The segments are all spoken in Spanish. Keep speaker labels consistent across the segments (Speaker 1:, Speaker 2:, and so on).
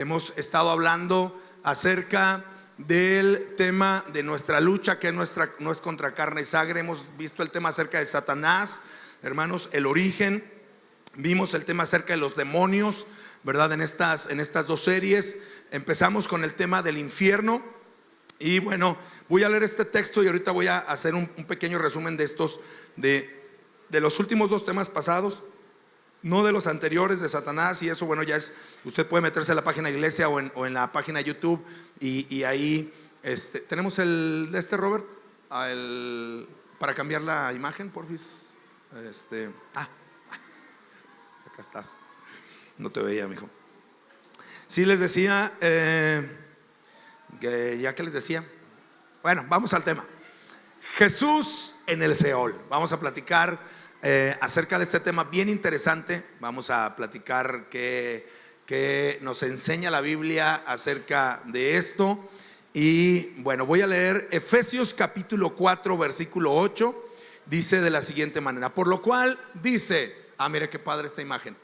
Speaker 1: Hemos estado hablando acerca del tema de nuestra lucha, que no es contra carne y sangre. Hemos visto el tema acerca de Satanás, hermanos, el origen. Vimos el tema acerca de los demonios, ¿verdad? En estas dos series empezamos con el tema del infierno. Y bueno, voy a leer este texto y ahorita voy a hacer un pequeño resumen de estos, de los últimos dos temas pasados, no de los anteriores de Satanás. Y eso, bueno, ya es, usted puede meterse a la página de iglesia o en la página de YouTube y ahí tenemos el Robert, para cambiar la imagen, porfis. Acá estás, no te veía, mijo. Sí, les decía ya que les decía, bueno, vamos al tema. Jesús en el Seol. Vamos a platicar acerca de este tema bien interesante. Vamos a platicar que nos enseña la Biblia acerca de esto. Y bueno, voy a leer Efesios capítulo 4 versículo 8. Dice de la siguiente manera: por lo cual dice, mire qué padre esta imagen.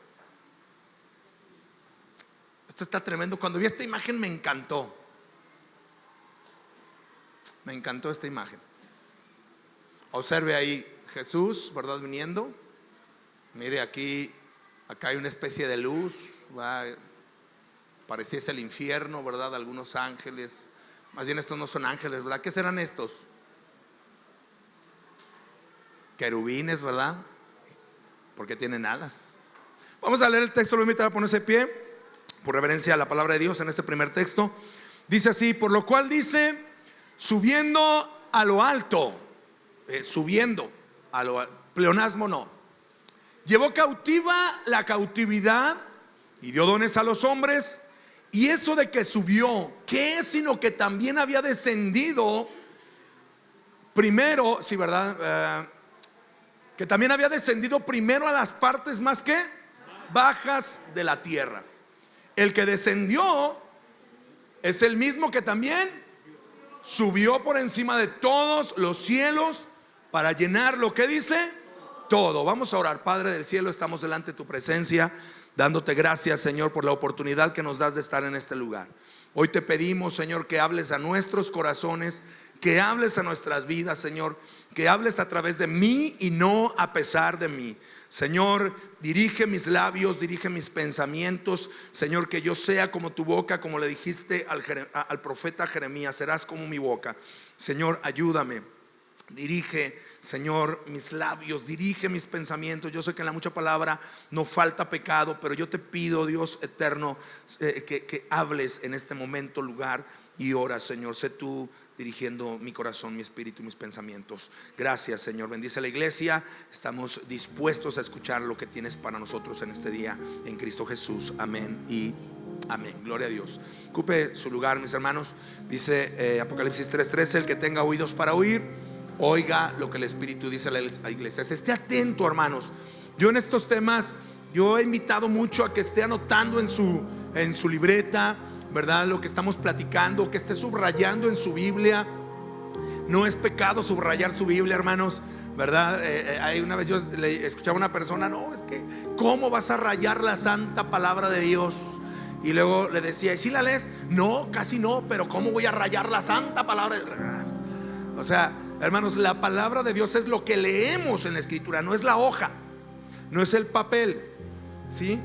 Speaker 1: Esto está tremendo. Cuando vi esta imagen me encantó. Me encantó esta imagen. Observe ahí Jesús, ¿verdad? Viniendo. Mire aquí, acá hay una especie de luz, pareciese el infierno, ¿verdad? Algunos ángeles. Más bien estos no son ángeles, ¿verdad? ¿Qué serán estos? Querubines, ¿verdad? Porque tienen alas. Vamos a leer el texto. Lo voy a invitar a ponerse de pie por reverencia a la palabra de Dios en este primer texto. Dice así: por lo cual dice, subiendo a lo alto, subiendo a lo alto, pleonasmo no, llevó cautiva la cautividad y dio dones a los hombres. Y eso de que subió, ¿qué es? Sino que también había descendido primero, sí, ¿verdad? Que también había descendido primero a las partes más que bajas de la tierra. El que descendió es el mismo que también subió por encima de todos los cielos para llenar lo que dice todo. Vamos a orar. Padre del cielo, estamos delante de tu presencia, dándote gracias, Señor, por la oportunidad que nos das de estar en este lugar. Hoy te pedimos, Señor, que hables a nuestros corazones, que hables a nuestras vidas, Señor, que hables a través de mí y no a pesar de mí. Señor, dirige mis labios, dirige mis pensamientos. Señor, que yo sea como tu boca, como le dijiste al profeta Jeremías: serás como mi boca. Señor, ayúdame. Dirige, Señor, mis labios, dirige mis pensamientos. Yo sé que en la mucha palabra no falta pecado, pero yo te pido, Dios eterno, que hables en este momento, lugar y hora. Señor, sé tú dirigiendo mi corazón, mi espíritu y mis pensamientos. Gracias, Señor. Bendice a la iglesia. Estamos dispuestos a escuchar lo que tienes para nosotros en este día, en Cristo Jesús. Amén y amén. Gloria a Dios. Ocupe su lugar, mis hermanos. Dice Apocalipsis 3:13: el que tenga oídos para oír, oiga lo que el Espíritu dice a la iglesia. Esté atento, hermanos. Yo en estos temas, yo he invitado mucho a que esté anotando en su libreta, ¿verdad? Lo que estamos platicando, que esté subrayando en su Biblia. No es pecado subrayar su Biblia, hermanos, ¿verdad? Una vez yo le escuchaba a una persona: no, es que ¿cómo vas a rayar la santa palabra de Dios? Y luego le decía: ¿y si la lees? No, casi no, pero ¿cómo voy a rayar la santa palabra? O sea, hermanos, la palabra de Dios es lo que leemos en la escritura, no es la hoja, no es el papel, ¿sí?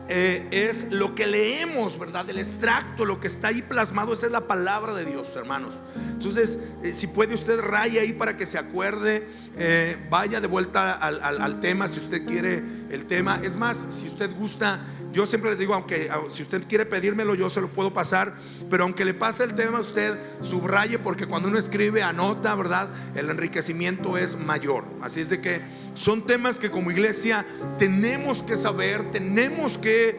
Speaker 1: Es lo que leemos, ¿verdad? El extracto, lo que está ahí plasmado, esa es la palabra de Dios, hermanos. Entonces, si puede usted raye ahí para que se acuerde. Vaya de vuelta al tema si usted quiere el tema. Es más, si usted gusta, yo siempre les digo, aunque si usted quiere pedírmelo, yo se lo puedo pasar. Pero aunque le pase el tema, usted subraye, porque cuando uno escribe, anota, ¿verdad? El enriquecimiento es mayor. Así es de que son temas que como iglesia tenemos que saber, tenemos que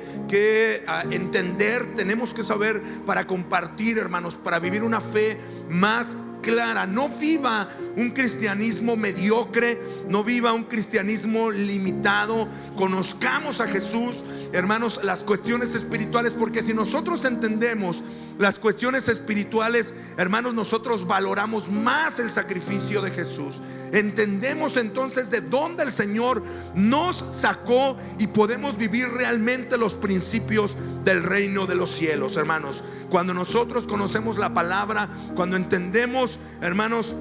Speaker 1: entender, tenemos que saber para compartir, hermanos, para vivir una fe más clara. No viva un cristianismo mediocre, no viva un cristianismo limitado. Conozcamos a Jesús, hermanos, las cuestiones espirituales, porque si nosotros entendemos las cuestiones espirituales, hermanos, nosotros valoramos más el sacrificio de Jesús. Entendemos entonces de dónde el Señor nos sacó y podemos vivir realmente los principios del reino de los cielos, hermanos. Cuando nosotros conocemos la palabra, cuando entendemos, hermanos,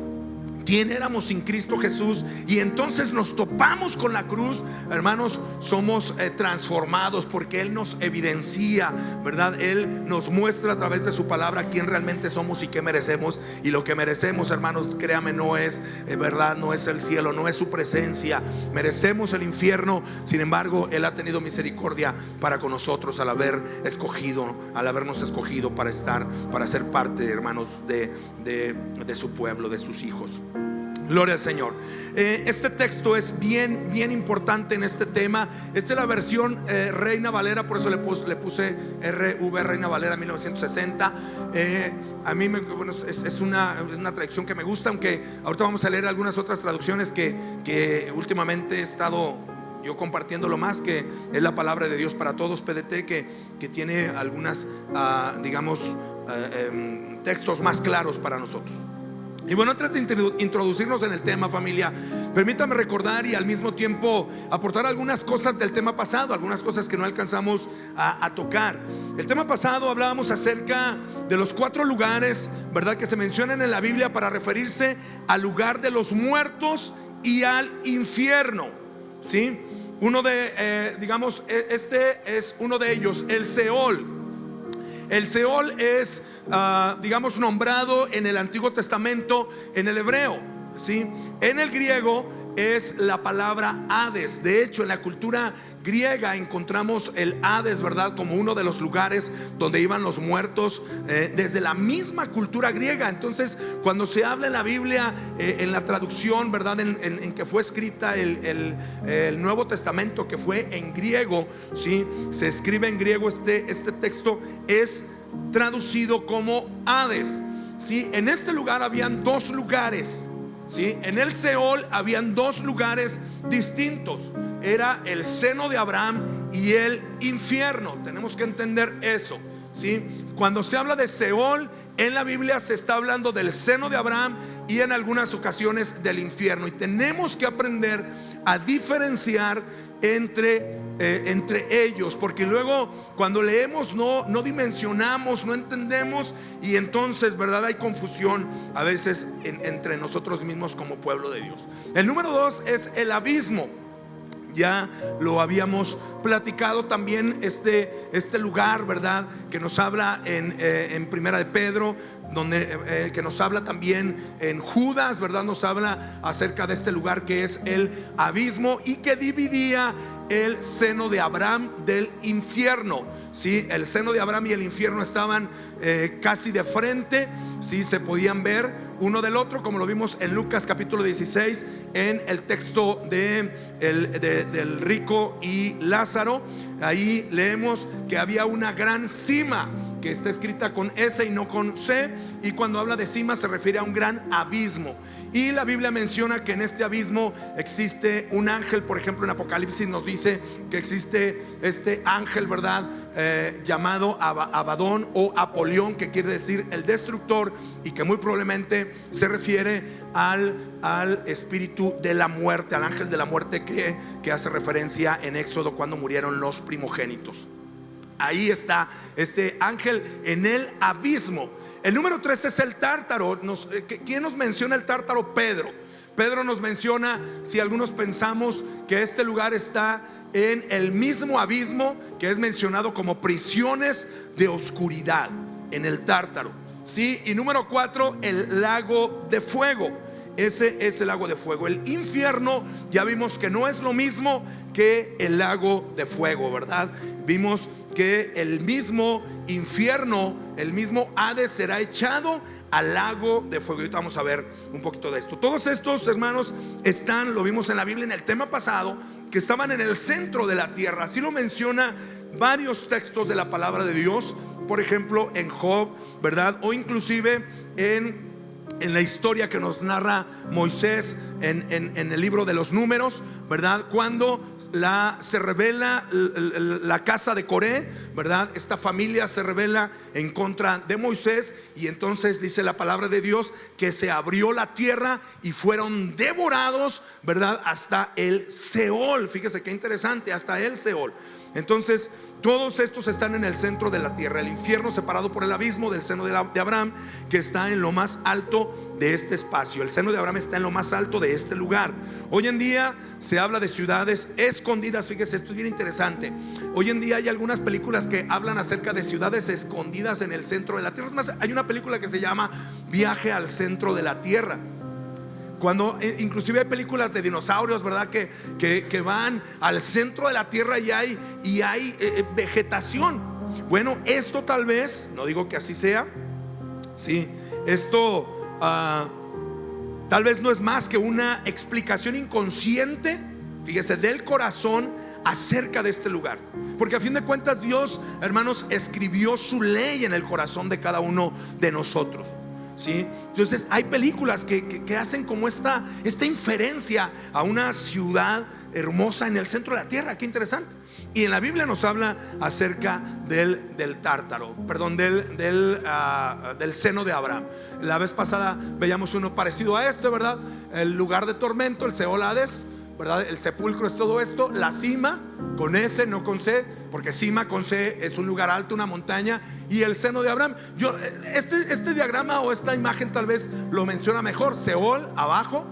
Speaker 1: quién éramos sin Cristo Jesús, y entonces nos topamos con la cruz, hermanos, somos transformados, porque Él nos evidencia, ¿verdad? Él nos muestra a través de su palabra quién realmente somos y qué merecemos. Y lo que merecemos, hermanos, créame, no es verdad, no es el cielo, no es su presencia. Merecemos el infierno. Sin embargo, Él ha tenido misericordia para con nosotros al habernos escogido para estar, para ser parte, hermanos, de su pueblo, de sus hijos. Gloria al Señor. Este texto es bien importante en este tema. Esta es la versión Reina Valera, por eso le puse RV, Reina Valera 1960. A mí es una traducción que me gusta, aunque ahorita vamos a leer algunas otras traducciones que últimamente he estado yo compartiéndolo más, que es la palabra de Dios para todos, PDT, que tiene algunas textos más claros para nosotros. Y bueno, antes de introducirnos en el tema, familia, permítame recordar y al mismo tiempo aportar algunas cosas del tema pasado, algunas cosas que no alcanzamos a tocar. El tema pasado hablábamos acerca de los 4 lugares, ¿verdad?, que se mencionan en la Biblia para referirse al lugar de los muertos y al infierno, ¿sí? Este es uno de ellos, el Seol. El Seol es, nombrado en el Antiguo Testamento en el hebreo, ¿sí? En el griego es la palabra Hades. De hecho, en la cultura griega encontramos el Hades, ¿verdad?, como uno de los lugares donde iban los muertos, desde la misma cultura griega. Entonces, cuando se habla en la Biblia, en la traducción, ¿verdad?, en que fue escrita el Nuevo Testamento, que fue en griego, ¿sí? Se escribe en griego, este texto es traducido como Hades, ¿sí? En este lugar habían 2 lugares, ¿sí? En el Seol habían 2 lugares distintos. Era el seno de Abraham y el infierno. Tenemos que entender eso, ¿sí? Cuando se habla de Seol en la Biblia, se está hablando del seno de Abraham y en algunas ocasiones del infierno. Y tenemos que aprender a diferenciar entre ellos, porque luego cuando leemos no dimensionamos, no entendemos, y entonces, ¿verdad?, hay confusión a veces entre nosotros mismos como pueblo de Dios. El número 2 es el abismo. Ya lo habíamos platicado también, este lugar, ¿verdad?, que nos habla en Primera de Pedro, donde que nos habla también en Judas, ¿verdad? Nos habla acerca de este lugar que es el abismo y que dividía el seno de Abraham del infierno, ¿sí? El seno de Abraham y el infierno estaban casi de frente, ¿sí? Se podían ver uno del otro, como lo vimos en Lucas capítulo 16, en el texto del rico y Lázaro. Ahí leemos que había una gran cima, que está escrita con S y no con C, y cuando habla de cima se refiere a un gran abismo. Y la Biblia menciona que en este abismo existe un ángel. Por ejemplo, en Apocalipsis nos dice que existe este ángel, ¿verdad?, llamado Abadón o Apolión, que quiere decir el destructor, y que muy probablemente se refiere al espíritu de la muerte, al ángel de la muerte que hace referencia en Éxodo cuando murieron los primogénitos. Ahí está este ángel en el abismo. El número 3 es el Tártaro. ¿Quién nos menciona el Tártaro? Pedro nos menciona, si algunos pensamos que este lugar está en el mismo abismo que es mencionado como prisiones de oscuridad, en el Tártaro, ¿sí? Y número 4, el lago de fuego. Ese es el lago de fuego. El infierno ya vimos que no es lo mismo que el lago de fuego, ¿verdad? Vimos que el mismo infierno, el mismo Hades, será echado al lago de fuego. Y ahorita vamos a ver un poquito de esto. Todos estos, hermanos, lo vimos en la Biblia en el tema pasado, que estaban en el centro de la tierra. Así lo menciona varios textos de la palabra de Dios. Por ejemplo, en Job, ¿verdad? O inclusive en la historia que nos narra Moisés en el libro de los Números, ¿verdad? Cuando se revela la casa de Coré, ¿verdad? Esta familia se revela en contra de Moisés, y entonces dice la palabra de Dios que se abrió la tierra y fueron devorados, ¿verdad?, hasta el Seol. Fíjese qué interesante, hasta el Seol. Entonces Todos estos están en el centro de la tierra. El infierno separado por el abismo del seno de Abraham, que está en lo más alto de este espacio. El seno de Abraham está en lo más alto de este lugar. Hoy en día se habla de ciudades escondidas. Fíjese, esto es bien interesante. Hoy en día hay algunas películas que hablan acerca de ciudades escondidas en el centro de la tierra. Es más, hay una película que se llama Viaje al centro de la tierra. Cuando inclusive hay películas de dinosaurios, ¿verdad? Que van al centro de la tierra y hay vegetación. Bueno, esto tal vez, no digo que así sea, sí, esto tal vez no es más que una explicación inconsciente, fíjese, del corazón acerca de este lugar. Porque a fin de cuentas Dios, hermanos, escribió su ley en el corazón de cada uno de nosotros, ¿sí? Entonces hay películas que hacen como esta inferencia a una ciudad hermosa en el centro de la tierra. Qué interesante. Y en la Biblia nos habla acerca del tártaro, perdón, del seno de Abraham. La vez pasada veíamos uno parecido a este, ¿verdad? El lugar de tormento, el Seol Hades, ¿verdad? El sepulcro es todo esto. La cima, con S, no con C, porque cima con C es un lugar alto, una montaña. Y el seno de Abraham, este diagrama o esta imagen tal vez lo menciona mejor. Seol abajo,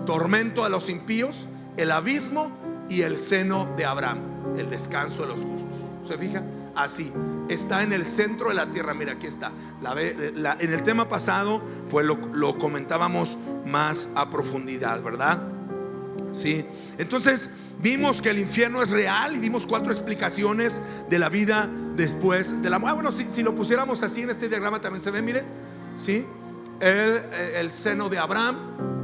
Speaker 1: tormento a los impíos, el abismo y el seno de Abraham, el descanso de los justos. ¿Se fija? Así, está en el centro de la tierra. Mira, aquí está. En el tema pasado pues lo comentábamos más a profundidad, ¿verdad? Sí, entonces vimos que el infierno es real y dimos 4 explicaciones de la vida después de la muerte. Bueno, si lo pusiéramos así en este diagrama también se ve, mire, sí, el seno de Abraham,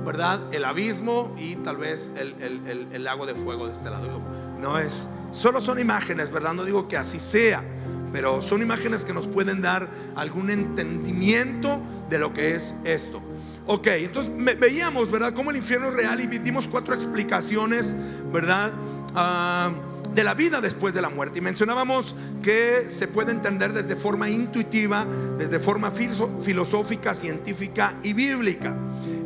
Speaker 1: ¿verdad? El abismo y tal vez el lago de fuego de este lado. No es, solo son imágenes, ¿verdad? No digo que así sea, pero son imágenes que nos pueden dar algún entendimiento de lo que es esto. Ok, entonces veíamos, ¿verdad?, cómo el infierno es real y dimos 4 explicaciones, ¿verdad?, de la vida después de la muerte. Y mencionábamos que se puede entender desde forma intuitiva, desde forma filosófica, científica y bíblica.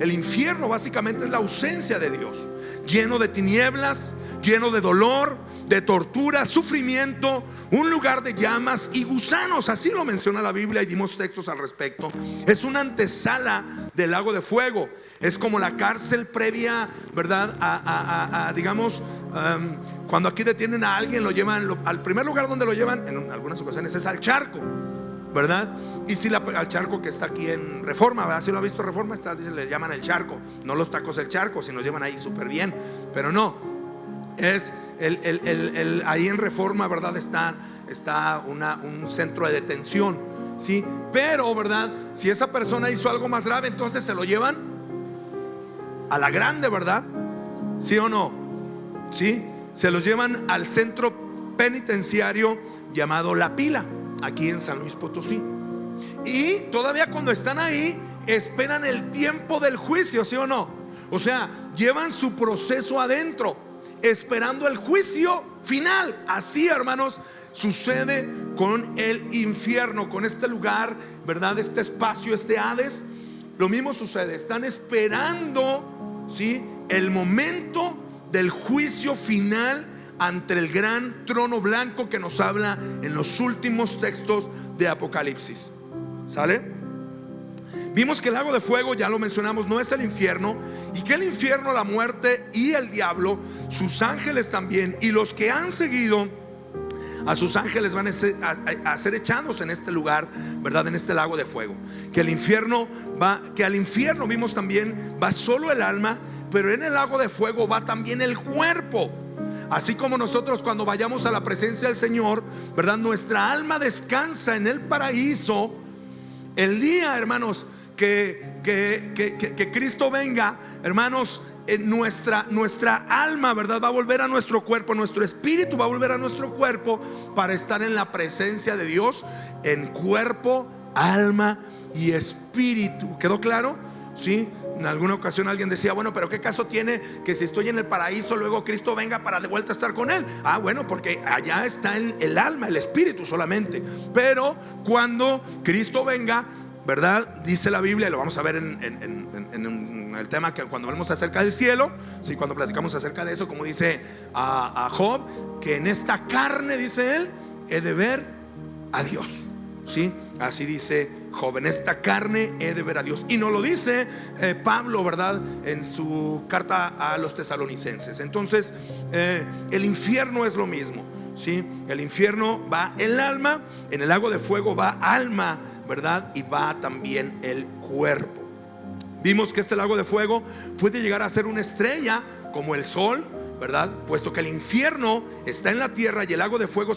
Speaker 1: El infierno básicamente es la ausencia de Dios, lleno de tinieblas, lleno de dolor, de tortura, sufrimiento, un lugar de llamas y gusanos. Así lo menciona la Biblia y dimos textos al respecto. Es una antesala del lago de fuego. Es como la cárcel previa, ¿verdad? Digamos, cuando aquí detienen a alguien, lo llevan al primer lugar donde lo llevan, en algunas ocasiones, es al charco, ¿verdad? Y si al charco que está aquí en Reforma, ¿verdad? Si lo ha visto Reforma, le llaman el charco, no los tacos del charco, si nos llevan ahí súper bien, pero no, es ahí en Reforma, ¿verdad? Está un centro de detención, ¿sí? Pero, ¿verdad?, si esa persona hizo algo más grave, entonces se lo llevan a la grande, ¿verdad? ¿Sí o no? ¿Sí? Se los llevan al centro penitenciario llamado La Pila, aquí en San Luis Potosí. Y todavía cuando están ahí esperan el tiempo del juicio, ¿sí o no? O sea, llevan su proceso adentro, esperando el juicio final. Así, hermanos, sucede con el infierno, con este lugar, ¿verdad? Este espacio, este Hades. Lo mismo sucede, están esperando, ¿sí?, el momento del juicio final ante el gran trono blanco que nos habla en los últimos textos de Apocalipsis. ¿Sale? Vimos que el lago de fuego, ya lo mencionamos, no es el infierno, y que el infierno, la muerte y el diablo, sus ángeles también, y los que han seguido a sus ángeles van a ser echados en este lugar, ¿verdad? En este lago de fuego. Que al infierno vimos también va solo el alma, pero en el lago de fuego va también el cuerpo. Así como nosotros cuando vayamos a la presencia del Señor, ¿verdad?, nuestra alma descansa en el paraíso. El día, hermanos, que Cristo venga, hermanos, nuestra alma, ¿verdad?, va a volver a nuestro cuerpo, nuestro espíritu va a volver a nuestro cuerpo para estar en la presencia de Dios en cuerpo, alma y espíritu. ¿Quedó claro? ¿Sí? En alguna ocasión alguien decía, bueno, pero ¿qué caso tiene que si estoy en el paraíso luego Cristo venga para de vuelta a estar con él? Ah, bueno, porque allá está el alma, el espíritu solamente. Pero cuando Cristo venga, ¿verdad?, dice la Biblia, y lo vamos a ver en el tema que cuando hablamos acerca del cielo, ¿sí?, cuando platicamos acerca de eso, como dice a Job, que en esta carne, dice él, he de ver a Dios. ¿Sí? Así dice Job: en esta carne he de ver a Dios. Y nos lo dice Pablo, ¿verdad?, en su carta a los tesalonicenses. Entonces el infierno es lo mismo, ¿sí? El infierno va el alma, en el lago de fuego va alma, ¿verdad? Y va también el cuerpo. Vimos que este lago de fuego puede llegar a ser una estrella como el sol, ¿verdad? Puesto que el infierno está en la tierra y el lago de fuego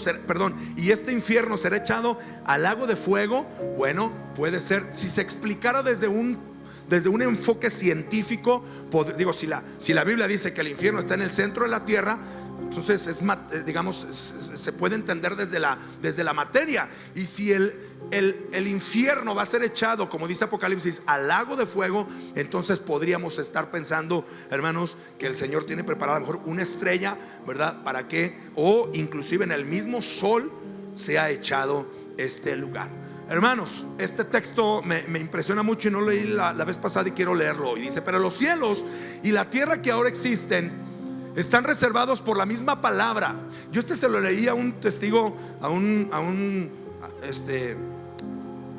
Speaker 1: y este infierno será echado al lago de fuego. Bueno, puede ser, si se explicara desde un enfoque científico, si la Biblia dice que el infierno está en el centro de la tierra, entonces se puede entender desde la materia. Y si el infierno va a ser echado, como dice Apocalipsis, al lago de fuego, entonces podríamos estar pensando, hermanos, que el Señor tiene preparada a lo mejor una estrella, ¿verdad? Para que, o inclusive en el mismo sol, sea echado este lugar. Hermanos, este texto me impresiona mucho y no lo leí la vez pasada y quiero leerlo hoy. Dice: pero los cielos y la tierra que ahora existen están reservados por la misma palabra. Yo se lo leí a un testigo, a un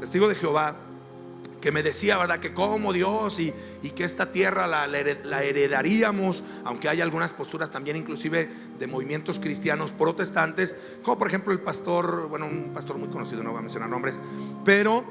Speaker 1: testigo de Jehová, que me decía, ¿verdad?, que como Dios y que esta tierra la heredaríamos, aunque hay algunas posturas también, inclusive de movimientos cristianos protestantes, como por ejemplo el pastor, un pastor muy conocido, no voy a mencionar nombres, pero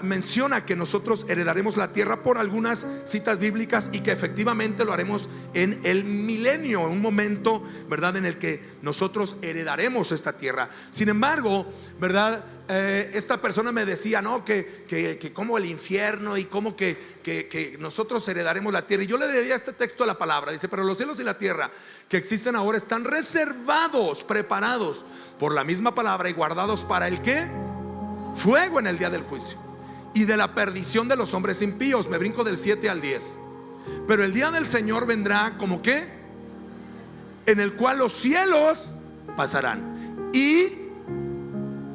Speaker 1: menciona que nosotros heredaremos la tierra por algunas citas bíblicas y que efectivamente lo haremos en el milenio, en un momento, ¿verdad?, en el que nosotros heredaremos esta tierra. Sin embargo, ¿verdad?, esta persona me decía, no, que como el infierno y como que nosotros heredaremos la tierra. Y yo le diría este texto a la palabra. Dice: pero los cielos y la tierra que existen ahora están reservados, preparados por la misma palabra y guardados para el ¿qué? Fuego en el día del juicio y de la perdición de los hombres impíos. Me brinco del 7 al 10. Pero el día del Señor vendrá como ¿qué? En el cual los cielos pasarán y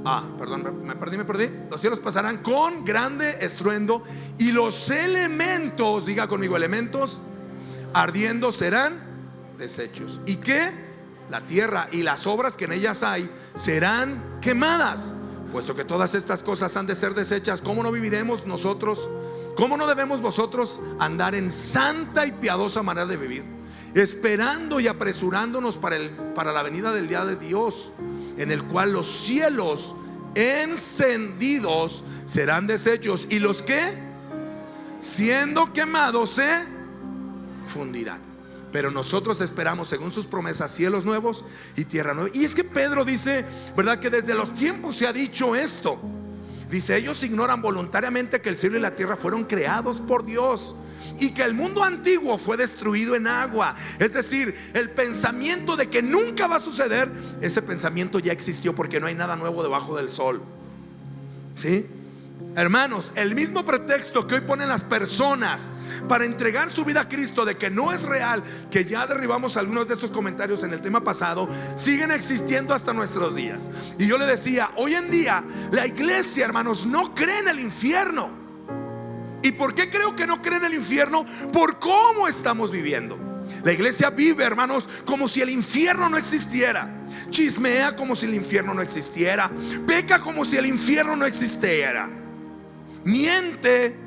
Speaker 1: me perdí. Los cielos pasarán con grande estruendo y los elementos, diga conmigo, elementos ardiendo serán deshechos. ¿Y qué? La tierra y las obras que en ellas hay serán quemadas. Puesto que todas estas cosas han de ser deshechas, ¿cómo no viviremos nosotros? ¿Cómo no debemos vosotros andar en santa y piadosa manera de vivir, esperando y apresurándonos para la venida del día de Dios, en el cual los cielos encendidos serán deshechos y los que siendo quemados se fundirán? Pero nosotros esperamos, según sus promesas, cielos nuevos y tierra nueva. Y es que Pedro dice, ¿verdad?, que desde los tiempos se ha dicho esto. Dice: ellos ignoran voluntariamente que el cielo y la tierra fueron creados por Dios y que el mundo antiguo fue destruido en agua. Es decir, el pensamiento de que nunca va a suceder, ese pensamiento ya existió, porque no hay nada nuevo debajo del sol. ¿Sí? Hermanos, el mismo pretexto que hoy ponen las personas para entregar su vida a Cristo, de que no es real, que ya derribamos algunos de esos comentarios en el tema pasado, siguen existiendo hasta nuestros días. Y yo le decía, hoy en día la iglesia, hermanos, no cree en el infierno. ¿Y por qué creo que no cree en el infierno? Por cómo estamos viviendo. La iglesia vive, hermanos, como si el infierno no existiera. Chismea como si el infierno no existiera. Peca como si el infierno no existiera. Miente,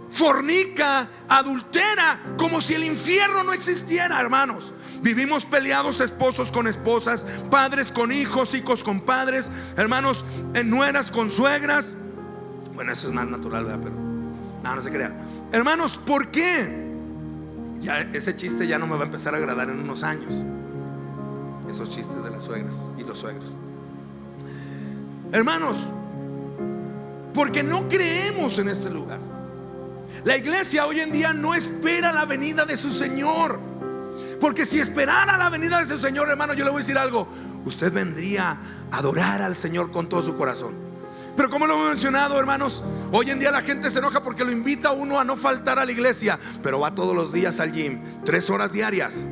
Speaker 1: fornica, adultera como si el infierno no existiera, hermanos. Vivimos peleados, esposos con esposas, padres con hijos, hijos con padres, hermanos, nueras con suegras. Bueno, eso es más natural, ¿verdad? Pero no se crea. Hermanos, ¿por qué? Ya ese chiste ya no me va a empezar a agradar en unos años. Esos chistes de las suegras y los suegros. Hermanos, porque no creemos en este lugar. La iglesia hoy en día no espera la venida de su Señor, porque si esperara la venida de su Señor, hermano, yo le voy a decir algo: usted vendría a adorar al Señor con todo su corazón. Pero como lo hemos mencionado, hermanos, hoy en día la gente se enoja porque lo invita a uno a no faltar a la iglesia, pero va todos los días al gym, 3 horas diarias.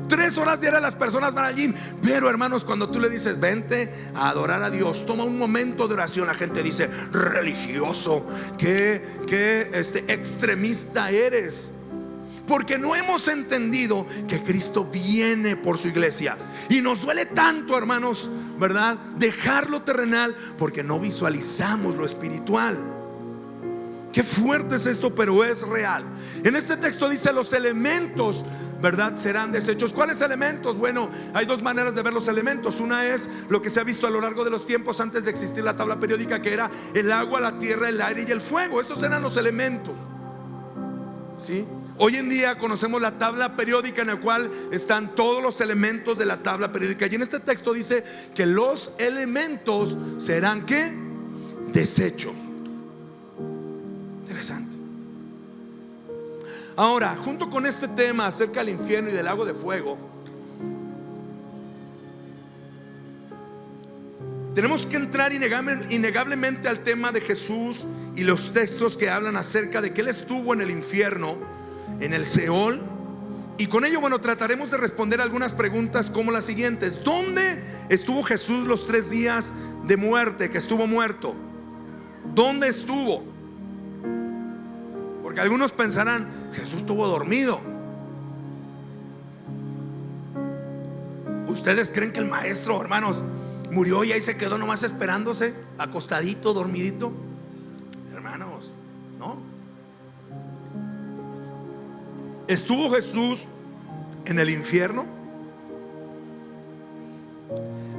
Speaker 1: 3 horas diarias las personas van al gym. Pero, hermanos, cuando tú le dices: vente a adorar a Dios, toma un momento de oración, la gente dice: religioso, qué extremista eres. porque no hemos entendido que Cristo viene por su iglesia. Y nos duele tanto, hermanos, ¿verdad?, dejar lo terrenal porque no visualizamos lo espiritual. Qué fuerte es esto, pero es real. En este texto dice: los elementos, ¿verdad?, serán deshechos. ¿Cuáles elementos? Bueno, hay dos maneras de ver los elementos. Una es lo que se ha visto a lo largo de los tiempos antes de existir la tabla periódica, que era el agua, la tierra, el aire y el fuego. Esos eran los elementos, ¿sí? Hoy en día conocemos la tabla periódica, en la cual están todos los elementos de la tabla periódica. Y en este texto dice que los elementos serán, ¿qué?, desechos. Interesante. Ahora, junto con este tema acerca del infierno y del lago de fuego, tenemos que entrar innegablemente al tema de Jesús y los textos que hablan acerca de que Él estuvo en el infierno, en el Seol. Y con ello, bueno, trataremos de responder algunas preguntas como las siguientes: ¿dónde estuvo Jesús los 3 días de muerte que estuvo muerto? ¿Dónde estuvo? Porque algunos pensarán: Jesús estuvo dormido. ¿Ustedes creen que el maestro, hermanos, murió y ahí se quedó nomás esperándose, acostadito, dormidito? Hermanos, no. ¿Estuvo Jesús en el infierno?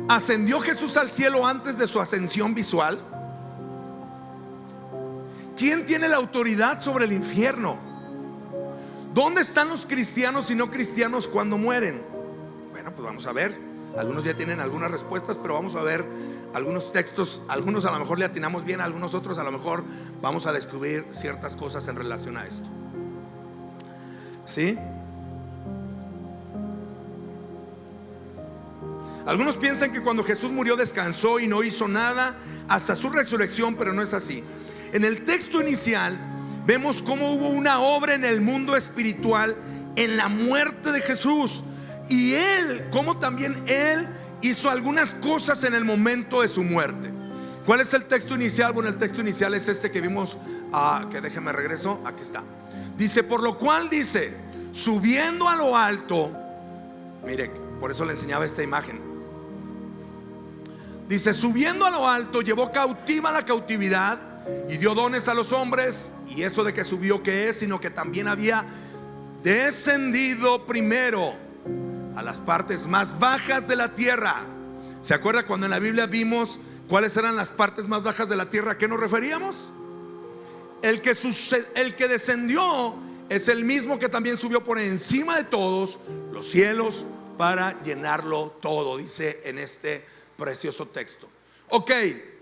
Speaker 1: ¿Ascendió Jesús al cielo antes de su ascensión visual? ¿Quién tiene la autoridad sobre el infierno? ¿Dónde están los cristianos y no cristianos cuando mueren? Bueno, pues vamos a ver. Algunos ya tienen algunas respuestas, pero vamos a ver algunos textos. Algunos a lo mejor le atinamos bien, a algunos otros a lo mejor vamos a descubrir ciertas cosas en relación a esto. ¿Sí? Algunos piensan que cuando Jesús murió descansó y no hizo nada hasta su resurrección, pero no es así. En el texto inicial vemos cómo hubo una obra en el mundo espiritual en la muerte de Jesús, y como también Él hizo algunas cosas en el momento de su muerte. ¿Cuál es el texto inicial? Bueno, el texto inicial es este que vimos, que déjeme regreso, aquí está. Dice: por lo cual, dice, subiendo a lo alto. Mire, por eso le enseñaba esta imagen. Dice: subiendo a lo alto, llevó cautiva la cautividad y dio dones a los hombres. Y eso de que subió, ¿qué es? Sino que también había descendido primero a las partes más bajas de la tierra. ¿Se acuerda cuando en la Biblia vimos cuáles eran las partes más bajas de la tierra? ¿A qué nos referíamos? El que descendió es el mismo que también subió por encima de todos los cielos para llenarlo todo, dice en este precioso texto. Ok,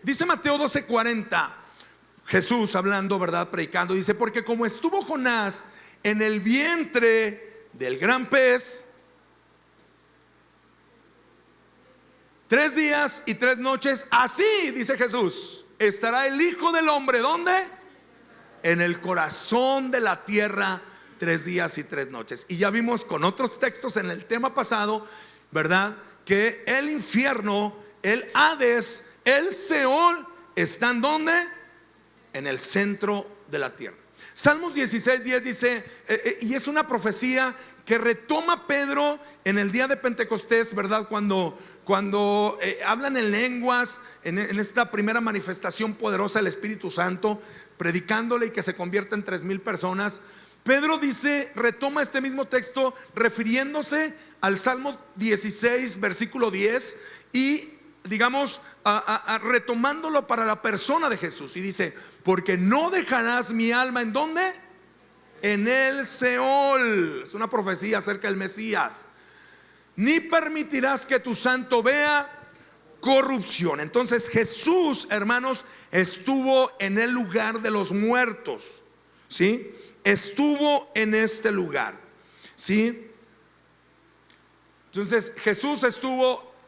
Speaker 1: dice Mateo 12:40, Jesús hablando, ¿verdad?, predicando, dice: porque como estuvo Jonás en el vientre del gran pez 3 días y 3 noches, así, dice Jesús, estará el Hijo del Hombre. ¿Dónde? En el corazón de la tierra 3 días y 3 noches. Y ya vimos con otros textos en el tema pasado, ¿verdad?, que el infierno, el Hades, el Seol están ¿dónde? En el centro de la tierra. Salmos 16:10 dice, y es una profecía que retoma Pedro en el día de Pentecostés, ¿verdad? Cuando hablan en lenguas, en esta primera manifestación poderosa del Espíritu Santo, predicándole y que se convierte en 3,000 personas. Pedro dice, retoma este mismo texto refiriéndose al Salmo 16 versículo 10 y digamos retomándolo para la persona de Jesús, y dice: porque no dejarás mi alma ¿en dónde? En el Seol. Es una profecía acerca del Mesías. Ni permitirás que tu santo vea corrupción. Entonces Jesús, hermanos, estuvo en el lugar de los muertos, ¿sí? Estuvo en este lugar, ¿sí? Entonces Jesús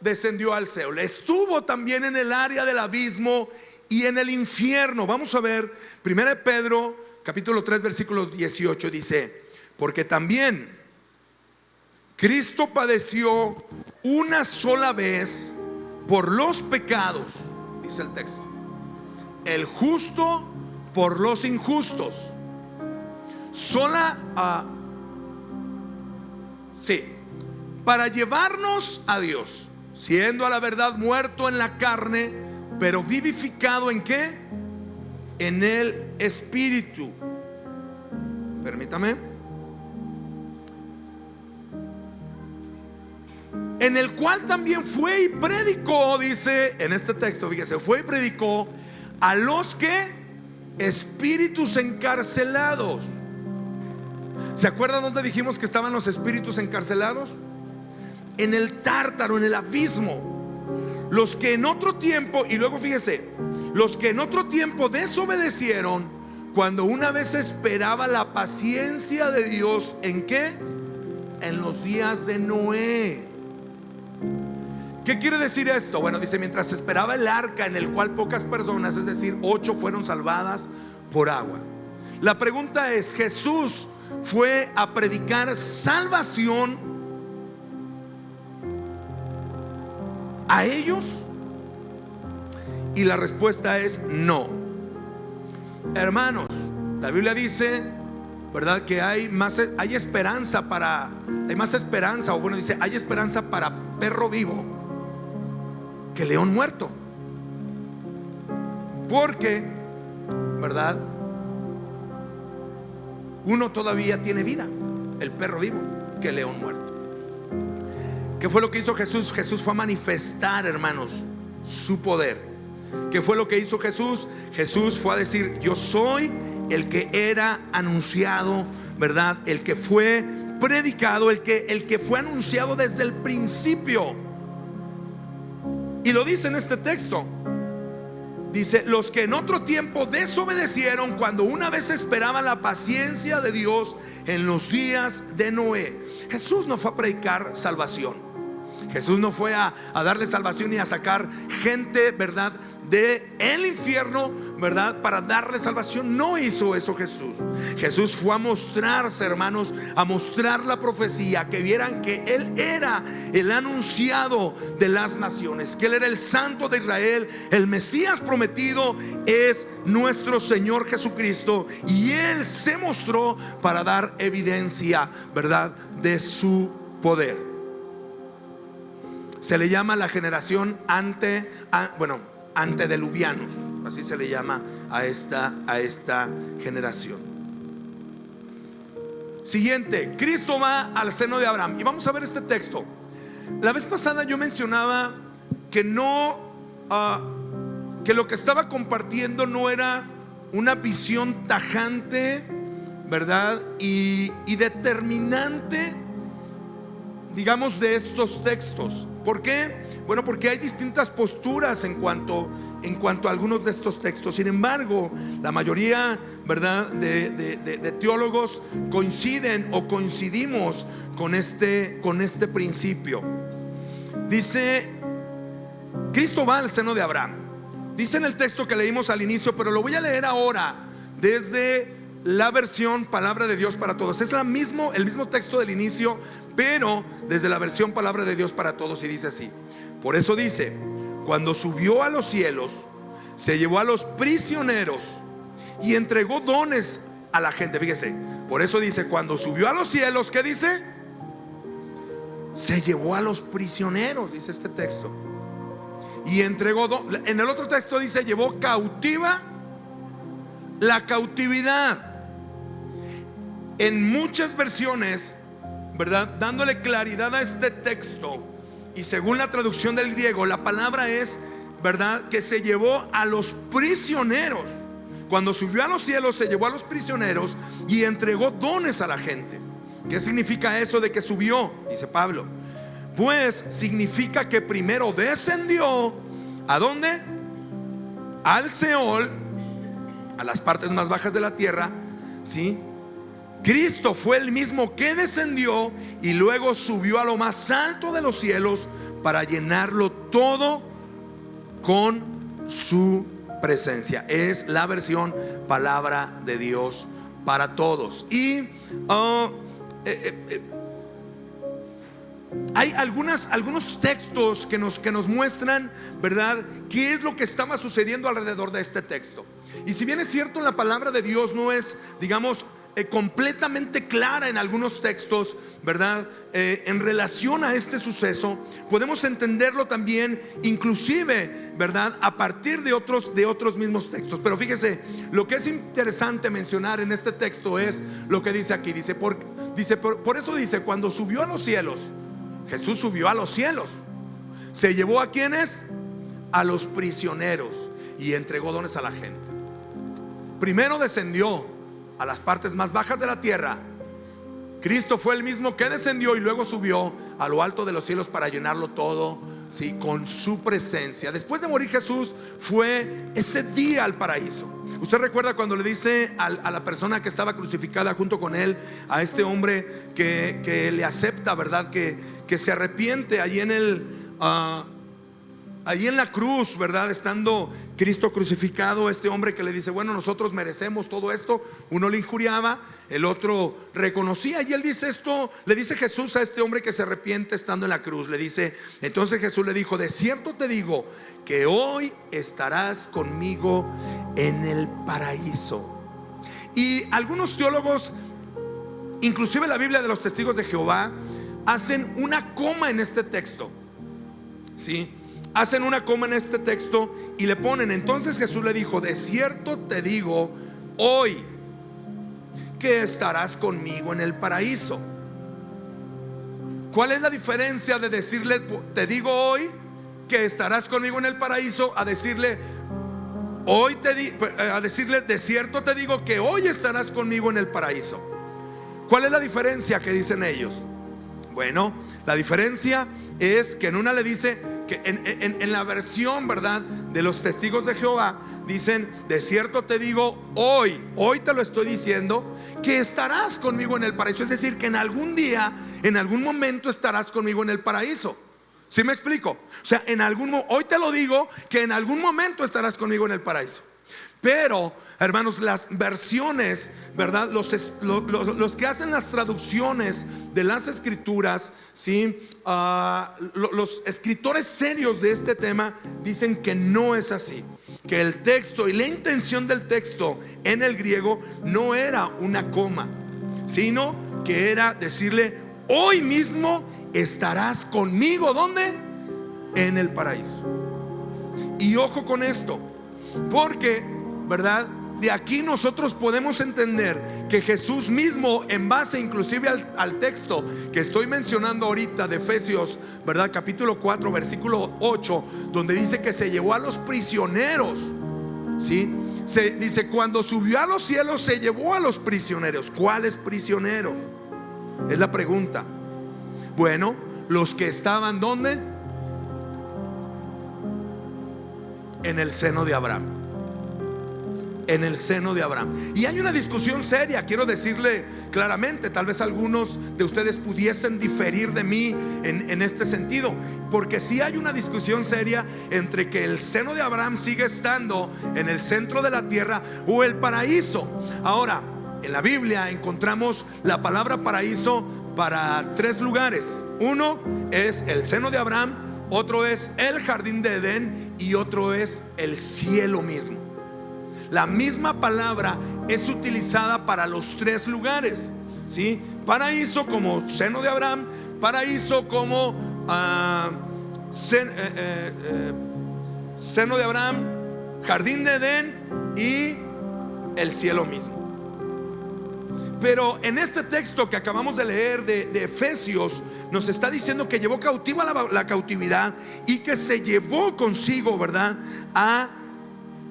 Speaker 1: descendió al Seol. Estuvo también en el área del abismo y en el infierno. Vamos a ver 1 Pedro capítulo 3 versículo 18. Dice: porque también Cristo padeció una sola vez por los pecados, dice el texto, el justo por los injustos, Sí, para llevarnos a Dios, siendo a la verdad muerto en la carne, pero vivificado ¿en qué? En el Espíritu. Permítame. En el cual también fue y predicó, dice en este texto, fíjese, fue y predicó a los que espíritus encarcelados. ¿Se acuerdan dónde dijimos que estaban los espíritus encarcelados? En el Tártaro, en el abismo. Los que en otro tiempo, y luego fíjese, los que en otro tiempo desobedecieron, cuando una vez esperaba la paciencia de Dios, ¿en qué? En los días de Noé. ¿Qué quiere decir esto? Bueno, dice, mientras esperaba el arca en el cual pocas personas, es decir, 8 fueron salvadas por agua. La pregunta es, ¿Jesús fue a predicar salvación a ellos? Y la respuesta es no. Hermanos, la Biblia dice, ¿verdad?, que hay más esperanza, o bueno, dice, hay esperanza para perro vivo que león muerto. Porque, ¿verdad?, uno todavía tiene vida, el perro vivo, que el león muerto. ¿Qué fue lo que hizo Jesús? Jesús fue a manifestar, hermanos, su poder. ¿Qué fue lo que hizo Jesús? Jesús fue a decir, yo soy el que era anunciado, ¿verdad?, el que fue predicado, el que fue anunciado desde el principio. Y lo dice en este texto. Dice, los que en otro tiempo desobedecieron, cuando una vez esperaban la paciencia de Dios en los días de Noé. Jesús no fue a predicar salvación. Jesús no fue a darle salvación ni a sacar gente, ¿verdad?, de el infierno, ¿verdad?, para darle salvación. No hizo eso Jesús. Jesús fue a mostrarse, hermanos, a mostrar la profecía, que vieran que Él era el anunciado de las naciones, que Él era el Santo de Israel, el Mesías prometido es nuestro Señor Jesucristo, y Él se mostró para dar evidencia, ¿verdad?, de su poder. Se le llama la generación antediluvianos, así se le llama a esta generación. Siguiente, Cristo va al seno de Abraham. Y vamos a ver este texto. La vez pasada yo mencionaba que que lo que estaba compartiendo no era una visión tajante, ¿verdad?, y determinante, digamos, de estos textos. ¿Por qué? Bueno, porque hay distintas posturas en cuanto a algunos de estos textos. Sin embargo, la mayoría, ¿verdad?, de teólogos coinciden o coincidimos con este principio. Dice, Cristo va al seno de Abraham. Dice en el texto que leímos al inicio, pero lo voy a leer ahora desde la versión Palabra de Dios para Todos. Es el mismo texto del inicio, pero desde la versión Palabra de Dios para Todos, y dice así. Por eso dice, cuando subió a los cielos, se llevó a los prisioneros y entregó dones a la gente. Fíjese, por eso dice, cuando subió a los cielos, ¿qué dice? Se llevó a los prisioneros, dice este texto. Y entregó en el otro texto dice, llevó cautiva la cautividad. En muchas versiones, ¿verdad?, dándole claridad a este texto, y según la traducción del griego, la palabra es, ¿verdad?, que se llevó a los prisioneros. Cuando subió a los cielos, se llevó a los prisioneros y entregó dones a la gente. ¿Qué significa eso de que subió? Dice Pablo, pues significa que primero descendió. ¿A dónde? Al Seol, a las partes más bajas de la tierra, ¿sí? Cristo fue el mismo que descendió y luego subió a lo más alto de los cielos para llenarlo todo con su presencia. Es la versión Palabra de Dios para Todos. Y hay algunos textos que nos muestran, ¿verdad?, qué es lo que estaba sucediendo alrededor de este texto. Y si bien es cierto, la palabra de Dios no es, digamos, completamente clara en algunos textos, ¿verdad? En relación a este suceso. Podemos entenderlo también, inclusive, ¿verdad? A partir de otros mismos textos. Pero fíjese, lo que es interesante mencionar en este texto es lo que dice aquí. Por eso dice, cuando subió a los cielos, Jesús subió a los cielos. Se llevó a quienes, a los prisioneros, y entregó dones a la gente. Primero descendió a las partes más bajas de la tierra. Cristo fue el mismo que descendió y luego subió a lo alto de los cielos para llenarlo todo, ¿sí? Con su presencia. Después de morir Jesús, fue ese día al paraíso. Usted recuerda cuando le dice a la persona que estaba crucificada junto con él, a este hombre que le acepta, ¿verdad? Que se arrepiente allí allí en la cruz, ¿verdad? Estando Cristo crucificado, este hombre que le dice, bueno, nosotros merecemos todo esto. Uno le injuriaba, el otro reconocía, y él dice esto, le dice Jesús a este hombre que se arrepiente estando en la cruz, le dice, entonces Jesús le dijo, de cierto te digo que hoy estarás conmigo en el paraíso. Y algunos teólogos, inclusive la Biblia de los Testigos de Jehová, hacen una coma en este texto, ¿sí? Hacen una coma en este texto y le ponen, entonces Jesús le dijo, de cierto te digo hoy que estarás conmigo en el paraíso. ¿Cuál es la diferencia de decirle, te digo hoy que estarás conmigo en el paraíso, a decirle, a decirle, de cierto te digo que hoy estarás conmigo en el paraíso? ¿Cuál es la diferencia que dicen ellos? Bueno, la diferencia es que en una le dice que en la versión, ¿verdad?, de los Testigos de Jehová, dicen, de cierto te digo hoy te lo estoy diciendo, que estarás conmigo en el paraíso. Es decir, que en algún día, en algún momento estarás conmigo en el paraíso. ¿Sí me explico? O sea, hoy te lo digo, que en algún momento estarás conmigo en el paraíso. Pero, hermanos, las versiones, ¿verdad? Los que hacen las traducciones de las escrituras, ¿sí? Los escritores serios de este tema dicen que no es así, que el texto y la intención del texto en el griego no era una coma, sino que era decirle, hoy mismo estarás conmigo. ¿Dónde? En el paraíso. Y ojo con esto, porque, ¿verdad?, de aquí nosotros podemos entender que Jesús mismo, en base inclusive al texto que estoy mencionando ahorita de Efesios, ¿verdad?, capítulo 4, versículo 8, donde dice que se llevó a los prisioneros, ¿sí? Dice, cuando subió a los cielos se llevó a los prisioneros. ¿Cuáles prisioneros? Es la pregunta. Bueno, los que estaban, ¿dónde? En el seno de Abraham. En el seno de Abraham. Y hay una discusión seria, quiero decirle claramente. Tal vez algunos de ustedes pudiesen diferir de mí en este sentido, porque sí hay una discusión seria entre que el seno de Abraham sigue estando en el centro de la tierra o el paraíso. Ahora, en la Biblia encontramos la palabra paraíso para tres lugares. Uno es el seno de Abraham, otro es el jardín de Edén y otro es el cielo mismo. La misma palabra es utilizada para los tres lugares, ¿sí? Paraíso como seno de Abraham, paraíso como seno de Abraham, jardín de Edén y el cielo mismo. Pero en este texto que acabamos de leer de Efesios, nos está diciendo que llevó cautiva la cautividad y que se llevó consigo, ¿verdad?, a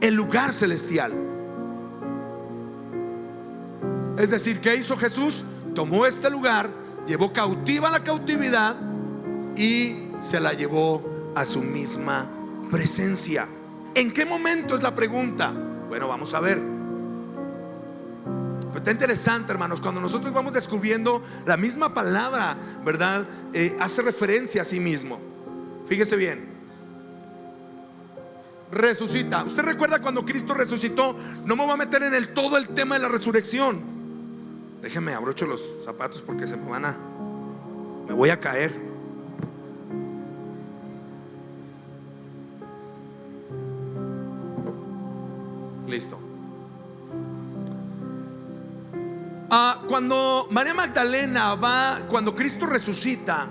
Speaker 1: el lugar celestial. Es decir, ¿qué hizo Jesús? Tomó este lugar, llevó cautiva la cautividad y se la llevó a su misma presencia. ¿En qué momento? Es la pregunta. Bueno, vamos a ver. Está interesante, hermanos, cuando nosotros vamos descubriendo la misma palabra, ¿verdad? Hace referencia a sí mismo. Fíjese bien. Resucita. ¿Usted recuerda cuando Cristo resucitó? No me voy a meter en todo el tema de la resurrección. Déjenme abrocho los zapatos porque me voy a caer. Listo. Cuando María Magdalena va, cuando Cristo resucita,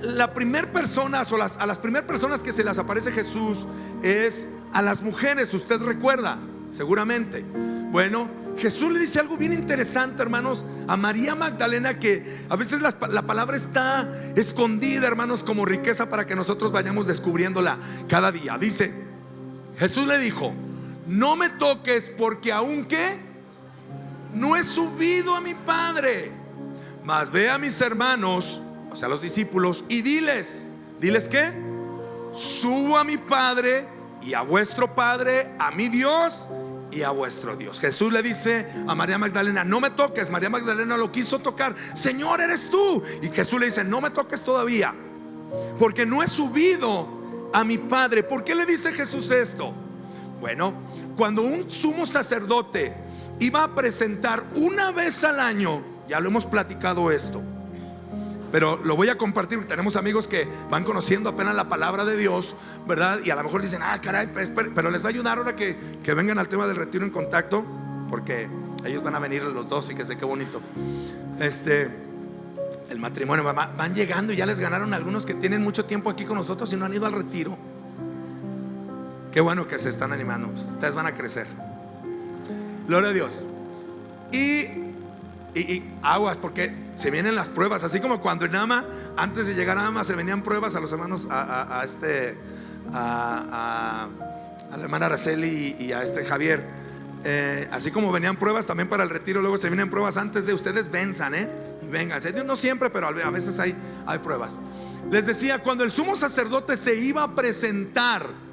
Speaker 1: la primer persona, a las primeras personas que se les aparece Jesús es a las mujeres. Usted recuerda, seguramente. Bueno, Jesús le dice algo bien interesante, hermanos, a María Magdalena, que a veces la palabra está escondida, hermanos, como riqueza para que nosotros vayamos descubriéndola cada día. Dice, Jesús le dijo: no me toques, porque aún que no he subido a mi Padre, mas ve a mis hermanos, o sea, los discípulos, y diles ¿qué? Subo a mi Padre y a vuestro Padre, a mi Dios y a vuestro Dios. Jesús le dice a María Magdalena: no me toques. María Magdalena lo quiso tocar: Señor, eres tú. Y Jesús le dice: no me toques todavía, porque no he subido a mi Padre. ¿Por qué le dice Jesús esto? Bueno, cuando un sumo sacerdote iba a presentar una vez al año, ya lo hemos platicado esto, pero lo voy a compartir. Tenemos amigos que van conociendo apenas la palabra de Dios, ¿verdad? Y a lo mejor dicen: caray, pero les va a ayudar ahora que vengan al tema del retiro en contacto, porque ellos van a venir los dos. Fíjense qué bonito. El matrimonio, van llegando y ya les ganaron algunos que tienen mucho tiempo aquí con nosotros y no han ido al retiro. Qué bueno que se están animando. Ustedes van a crecer. Gloria a Dios. Y aguas, porque se vienen las pruebas. Así como cuando en Ama, antes de llegar a Ama, se venían pruebas a los hermanos, a la hermana Araceli y a Javier. Así como venían pruebas también para el retiro, luego se vienen pruebas antes de ustedes venzan, y vengan. No siempre, pero a veces hay pruebas. Les decía, cuando el sumo sacerdote se iba a presentar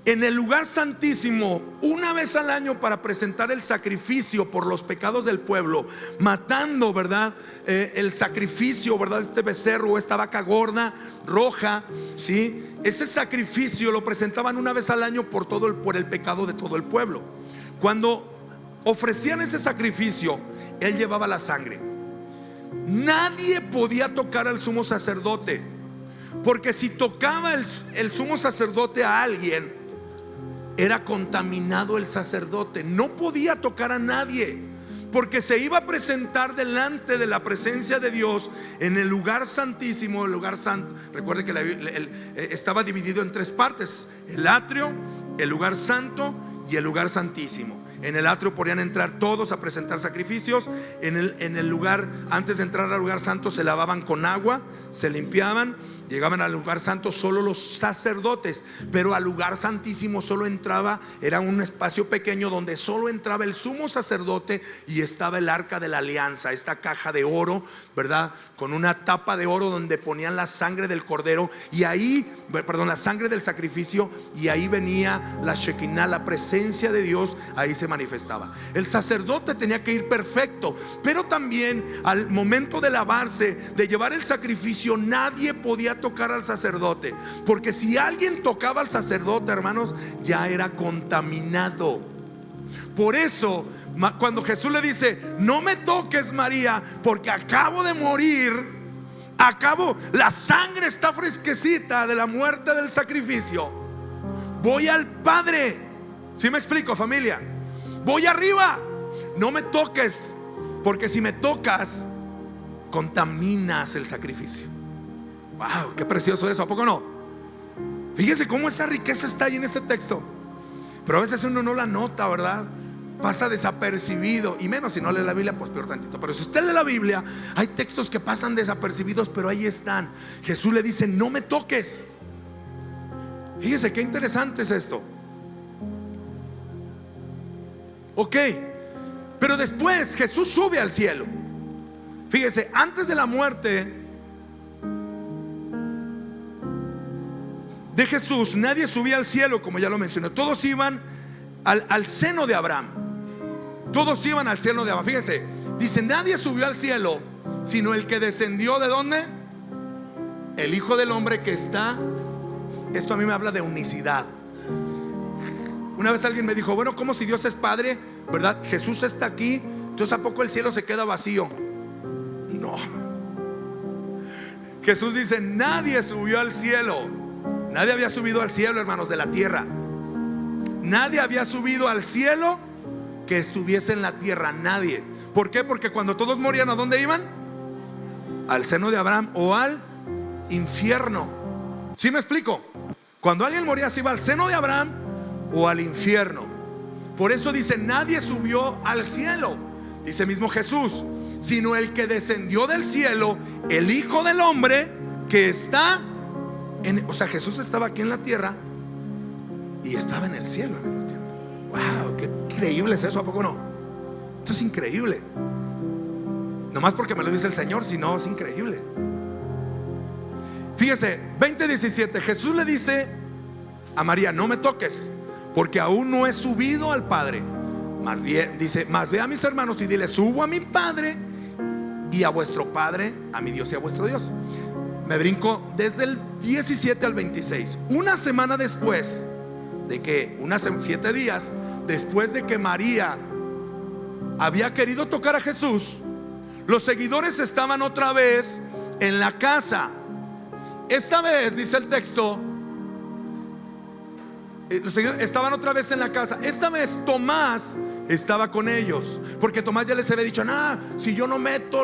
Speaker 1: en el lugar santísimo una vez al año para presentar el sacrificio por los pecados del pueblo, matando, ¿verdad? El sacrificio, ¿verdad? Este becerro o esta vaca gorda, roja, ¿sí? Ese sacrificio lo presentaban una vez al año por el pecado de todo el pueblo. Cuando ofrecían ese sacrificio, él llevaba la sangre. Nadie podía tocar al sumo sacerdote, porque si tocaba el sumo sacerdote a alguien, era contaminado el sacerdote. No podía tocar a nadie, porque se iba a presentar delante de la presencia de Dios en el lugar santísimo, el lugar santo. Recuerde que estaba dividido en tres partes: el atrio, el lugar santo y el lugar santísimo. En el atrio podían entrar todos a presentar sacrificios. En el lugar, antes de entrar al lugar santo, se lavaban con agua, se limpiaban. Llegaban al lugar santo solo los sacerdotes, pero al lugar santísimo solo entraba, era un espacio pequeño donde solo entraba el sumo sacerdote, y estaba el arca de la alianza, esta caja de oro, ¿verdad? Con una tapa de oro donde ponían la sangre del cordero, y ahí, la sangre del sacrificio, y ahí venía la Shekinah, la presencia de Dios, ahí se manifestaba. El sacerdote tenía que ir perfecto, pero también al momento de lavarse, de llevar el sacrificio, nadie podía tocar al sacerdote, porque si alguien tocaba al sacerdote, hermanos, ya era contaminado. Por eso, cuando Jesús le dice: no me toques, María, porque acabo de morir, la sangre está fresquecita de la muerte del sacrificio, voy al Padre. ¿Sí me explico, familia? Voy arriba. No me toques, porque si me tocas, contaminas el sacrificio. Wow, qué precioso eso, ¿a poco no? Fíjese cómo esa riqueza está ahí en este texto. Pero a veces uno no la nota, ¿verdad? Pasa desapercibido, y menos si no lee la Biblia, pues peor tantito. Pero si usted lee la Biblia, hay textos que pasan desapercibidos, pero ahí están. Jesús le dice: no me toques. Fíjese qué interesante es esto. Ok, pero después Jesús sube al cielo. Fíjese, antes de la muerte de Jesús, nadie subía al cielo, como ya lo mencioné. Todos iban al seno de Abraham. Todos iban al seno de Abraham. Fíjense, dice: nadie subió al cielo, sino el que descendió. ¿De dónde? El Hijo del Hombre que está. Esto a mí me habla de unicidad. Una vez alguien me dijo: bueno, ¿cómo si Dios es Padre, verdad? Jesús está aquí, entonces ¿a poco el cielo se queda vacío? No. Jesús dice: nadie subió al cielo. Nadie había subido al cielo, hermanos, de la tierra. Nadie había subido al cielo que estuviese en la tierra, nadie. ¿Por qué? Porque cuando todos morían, ¿a dónde iban? Al seno de Abraham o al infierno. ¿Sí me explico? Cuando alguien moría, se iba al seno de Abraham o al infierno. Por eso dice, nadie subió al cielo, dice mismo Jesús, sino el que descendió del cielo, el Hijo del Hombre que está en... O sea, Jesús estaba aquí en la tierra y estaba en el cielo al mismo tiempo. Wow, qué increíble es eso, ¿a poco no? Esto es increíble. No más porque me lo dice el Señor, sino es increíble. Fíjese, 20:17, Jesús le dice a María, no me toques, porque aún no he subido al Padre. Más bien, dice, más ve a mis hermanos y dile, subo a mi Padre y a vuestro Padre, a mi Dios y a vuestro Dios. Me brinco desde el 17 al 26. Una semana después de que, 7 días después de que María había querido tocar a Jesús, los seguidores estaban otra vez en la casa. Esta vez, dice el texto, los seguidores estaban otra vez en la casa. Esta vez Tomás estaba con ellos, porque Tomás ya les había dicho, si yo no meto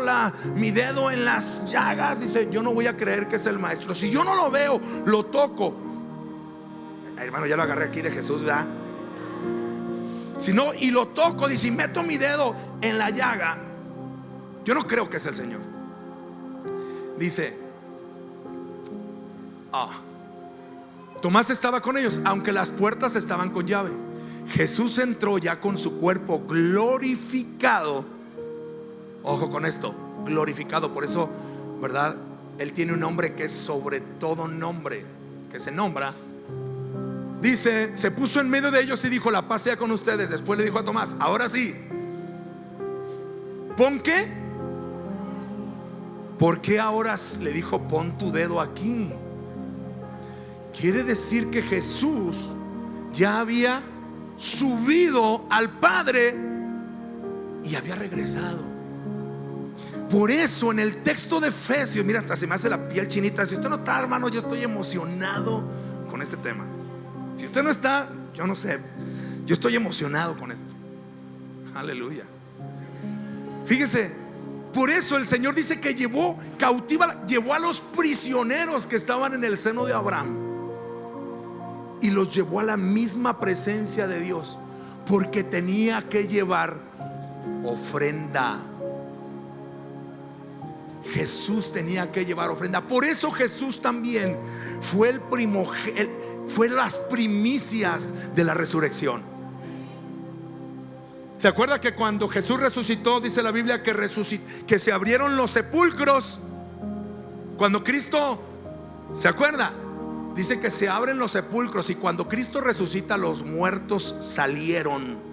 Speaker 1: mi dedo en las llagas, dice, yo no voy a creer que es el maestro. Si yo no lo veo, lo toco. Hermano, ya lo agarré aquí de Jesús, ¿verdad? Si no, y lo toco, dice, y meto mi dedo en la llaga, yo no creo que es el Señor. Dice, Tomás estaba con ellos, aunque las puertas estaban con llave. Jesús entró ya con su cuerpo glorificado. Ojo con esto, glorificado. Por eso, ¿verdad? Él tiene un nombre que es sobre todo nombre, que se nombra. Dice, se puso en medio de ellos y dijo, la paz sea con ustedes. Después le dijo a Tomás, ahora sí, ¿pon qué? ¿Por qué ahora le dijo, pon tu dedo aquí? Quiere decir que Jesús ya había subido al Padre y había regresado. Por eso en el texto de Efesios, mira, hasta se me hace la piel chinita. Si usted no está, hermano, yo estoy emocionado con este tema. Si usted no está, yo no sé, yo estoy emocionado con esto. Aleluya. Fíjese, por eso el Señor dice que llevó a los prisioneros que estaban en el seno de Abraham y los llevó a la misma presencia de Dios, porque tenía que llevar ofrenda. Jesús tenía que llevar ofrenda. Por eso Jesús también fue el primogénito, fue las primicias de la resurrección. ¿Se acuerda que cuando Jesús resucitó, dice la Biblia que se abrieron los sepulcros? Cuando Cristo, ¿se acuerda? Dice que se abren los sepulcros, y cuando Cristo resucita, los muertos salieron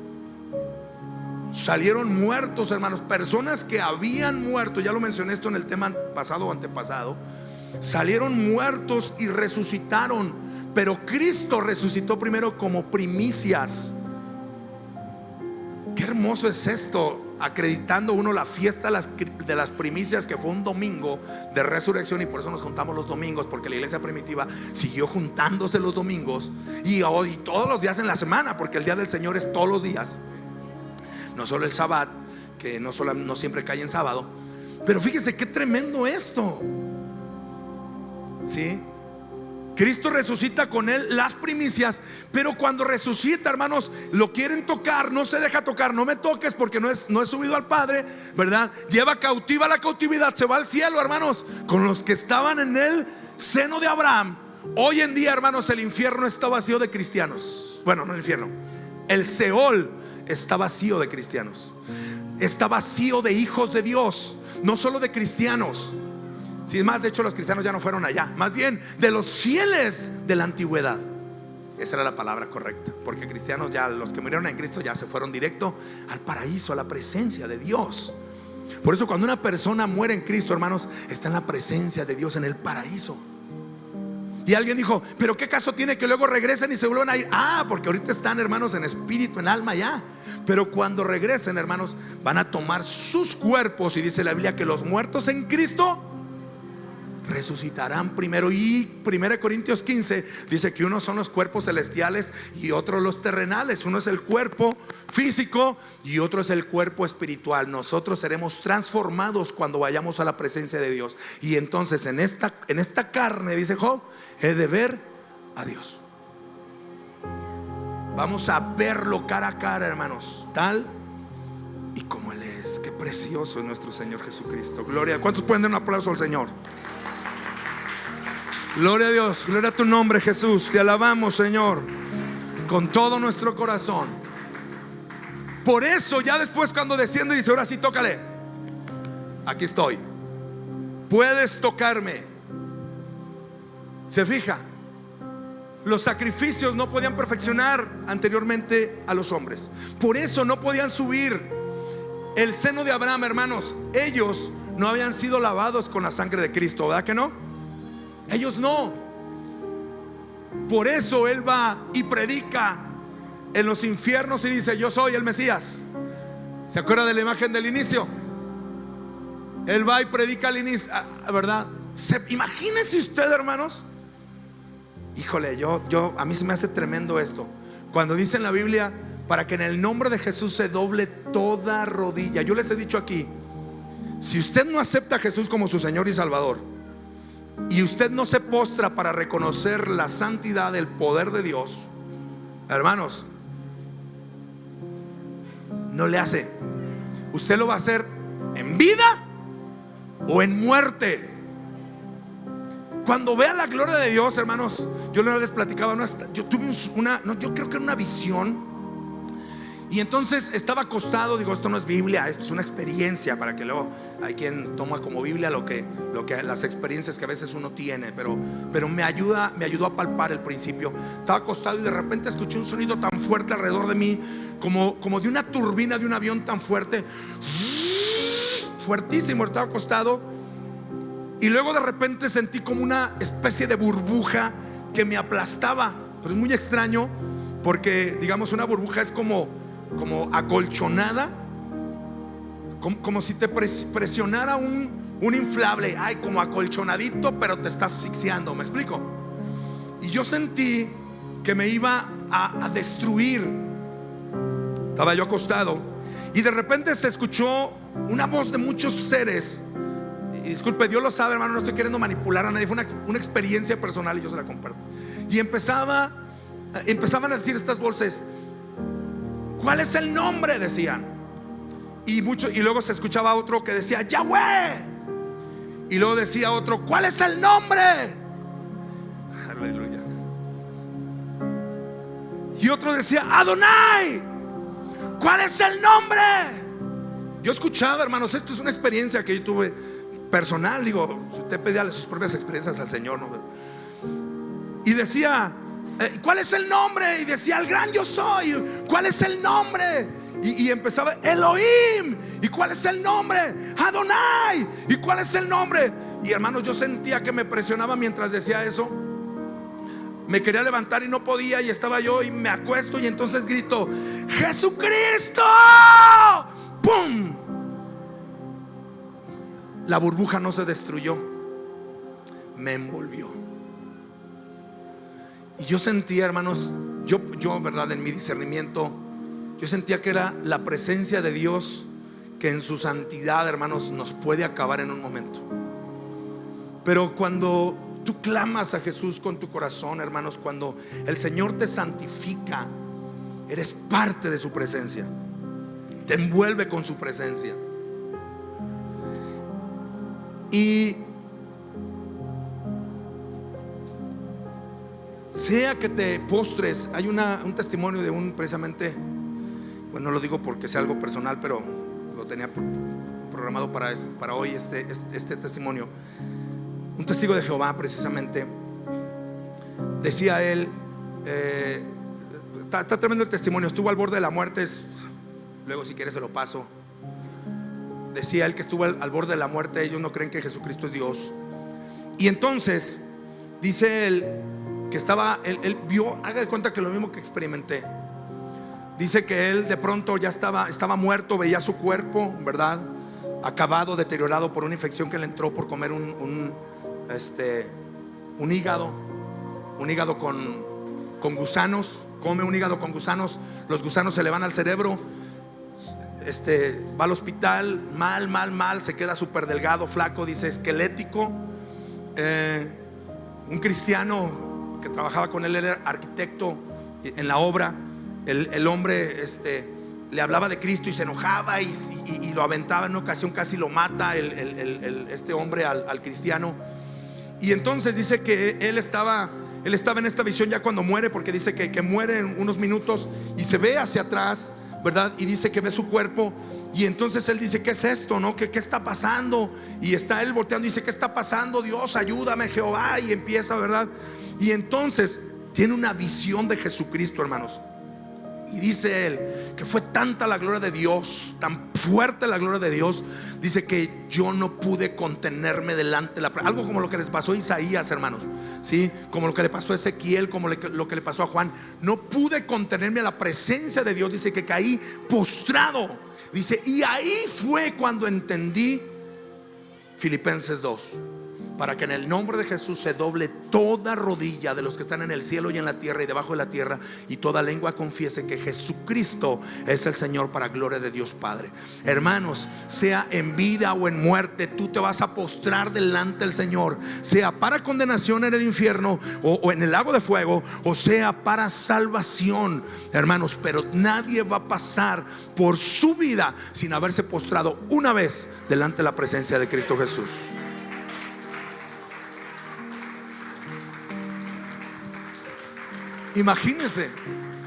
Speaker 1: muertos, hermanos. Personas que habían muerto, ya lo mencioné esto en el tema pasado o antepasado, salieron muertos y resucitaron. Pero Cristo resucitó primero como primicias. Qué hermoso es esto, acreditando uno la fiesta de las primicias, que fue un domingo de resurrección. Y por eso nos juntamos los domingos, porque la iglesia primitiva siguió juntándose los domingos y todos los días en la semana, porque el día del Señor es todos los días, no solo el Sabbat, que no siempre cae en sábado. Pero fíjese qué tremendo esto, ¿sí? Cristo resucita con él las primicias. Pero cuando resucita, hermanos, lo quieren tocar, no se deja tocar. No me toques, porque no es subido al Padre, ¿verdad? Lleva cautiva la cautividad, se va al cielo, hermanos, con los que estaban en el seno de Abraham. Hoy en día, hermanos, el infierno está vacío de cristianos. Bueno, no el infierno, el Seol está vacío de cristianos. Está vacío de hijos de Dios, no solo de cristianos. Si es más, de hecho los cristianos ya no fueron allá, más bien de los fieles de la antigüedad. Esa era la palabra correcta, porque cristianos, ya los que murieron en Cristo, ya se fueron directo al paraíso, a la presencia de Dios. Por eso cuando una persona muere en Cristo, hermanos, está en la presencia de Dios, en el paraíso. Y alguien dijo, pero qué caso tiene que luego regresen y se vuelvan a ir. Porque ahorita están, hermanos, en espíritu, en alma ya. Pero cuando regresen, hermanos, van a tomar sus cuerpos. Y dice la Biblia que los muertos en Cristo resucitarán primero. Y 1 Corintios 15 dice que unos son los cuerpos celestiales y otros los terrenales. Uno es el cuerpo físico y otro es el cuerpo espiritual. Nosotros seremos transformados cuando vayamos a la presencia de Dios. Y entonces en esta carne, dice Job, he de ver a Dios. Vamos a verlo cara a cara, hermanos, tal y como Él es. Qué precioso es nuestro Señor Jesucristo. Gloria. ¿Cuántos pueden dar un aplauso al Señor? Gloria a Dios, gloria a tu nombre, Jesús. Te alabamos, Señor, con todo nuestro corazón. Por eso ya después, cuando desciende, dice: ahora sí, tócale. Aquí estoy, puedes tocarme. Se fija, los sacrificios no podían perfeccionar anteriormente a los hombres. Por eso no podían subir el seno de Abraham, hermanos. Ellos no habían sido lavados con la sangre de Cristo, ¿verdad que no? Ellos no. Por eso Él va y predica en los infiernos y dice: yo soy el Mesías. ¿Se acuerda de la imagen del inicio? Él va y predica al inicio, ¿verdad? Imagínense usted, hermanos. Híjole, a mí se me hace tremendo esto. Cuando dice en la Biblia: para que en el nombre de Jesús se doble toda rodilla. Yo les he dicho aquí, si usted no acepta a Jesús como su Señor y Salvador, y usted no se postra para reconocer la santidad, el poder de Dios, hermanos, no le hace. Usted lo va a hacer en vida o en muerte. Cuando vea la gloria de Dios, hermanos, yo les platicaba, yo tuve yo creo que era una visión. Y entonces estaba acostado, digo, esto no es Biblia, esto es una experiencia, para que luego hay quien toma como Biblia lo que las experiencias que a veces uno tiene, pero me ayudó a palpar el principio. Estaba acostado y de repente escuché un sonido tan fuerte alrededor de mí, como de una turbina de un avión tan fuerte, fuertísimo. Estaba acostado y luego de repente sentí como una especie de burbuja que me aplastaba. Pero es muy extraño, porque digamos, una burbuja es como acolchonada, como si te presionara un inflable. Ay, como acolchonadito, pero te está asfixiando. ¿Me explico? Y yo sentí que me iba a destruir. Estaba yo acostado y de repente se escuchó una voz de muchos seres. Y disculpe, Dios lo sabe, hermano, no estoy queriendo manipular a nadie. Fue una experiencia personal y yo se la comparto. Y empezaban a decir estas voces: ¿cuál es el nombre? Decían. Y luego se escuchaba otro que decía: Yahweh. Y luego decía otro: ¿cuál es el nombre? Aleluya. Y otro decía: Adonai. ¿Cuál es el nombre? Yo escuchaba, hermanos, esto es una experiencia que yo tuve personal. Digo, usted pedía sus propias experiencias al Señor, ¿no? Y decía: ¿cuál es el nombre? Y decía: el gran yo soy. ¿Cuál es el nombre? Y empezaba: Elohim. ¿Y cuál es el nombre? Adonai. ¿Y cuál es el nombre? Y hermanos, yo sentía que me presionaba mientras decía eso. Me quería levantar y no podía, y estaba yo y me acuesto, y entonces grito: ¡Jesucristo! ¡Pum! La burbuja no se destruyó, me envolvió. Y yo sentía, hermanos, yo verdad, en mi discernimiento, yo sentía que era la presencia de Dios, que en su santidad, hermanos, nos puede acabar en un momento. Pero cuando tú clamas a Jesús con tu corazón, hermanos, cuando el Señor te santifica, eres parte de su presencia, te envuelve con su presencia. Y sea que te postres. Hay un testimonio de precisamente, bueno, no lo digo porque sea algo personal, pero lo tenía programado para hoy, este testimonio. Un testigo de Jehová, precisamente, decía él, está tremendo el testimonio. Estuvo al borde de la muerte. Luego, si quieres, se lo paso. Decía él que estuvo al borde de la muerte. Ellos no creen que Jesucristo es Dios. Y entonces dice él que él vio, haga de cuenta que lo mismo que experimenté. Dice que él de pronto ya estaba muerto, veía su cuerpo, ¿verdad? Acabado, deteriorado por una infección que le entró por comer un hígado con gusanos. Come un hígado con gusanos, los gusanos se le van al cerebro, va al hospital, mal, se queda súper delgado, flaco, dice esquelético. Un cristiano que trabajaba con él, era arquitecto en la obra. El hombre le hablaba de Cristo y se enojaba y lo aventaba. En una ocasión casi lo mata este hombre al cristiano. Y entonces dice que él estaba en esta visión ya cuando muere, porque dice que muere en unos minutos y se ve hacia atrás, ¿verdad? Y dice que ve su cuerpo. Y entonces él dice: ¿qué es esto? ¿No? ¿Qué está pasando? Y está él volteando y dice: ¿qué está pasando? Dios, ayúdame, Jehová. Y empieza, ¿verdad? Y entonces tiene una visión de Jesucristo, hermanos. Y dice él que fue tanta la gloria de Dios, tan fuerte la gloria de Dios, dice que yo no pude contenerme delante de algo como lo que les pasó a Isaías, hermanos, ¿sí? Como lo que le pasó a Ezequiel, como lo que le pasó a Juan. No pude contenerme a la presencia de Dios. Dice que caí postrado. Dice, y ahí fue cuando entendí Filipenses 2: para que en el nombre de Jesús se doble toda rodilla de los que están en el cielo y en la tierra y debajo de la tierra, y toda lengua confiese que Jesucristo es el Señor, para gloria de Dios Padre. Hermanos, sea en vida o en muerte, tú te vas a postrar delante del Señor, sea para condenación en el infierno o en el lago de fuego, o sea para salvación, hermanos. Pero nadie va a pasar por su vida sin haberse postrado una vez delante de la presencia de Cristo Jesús. Imagínense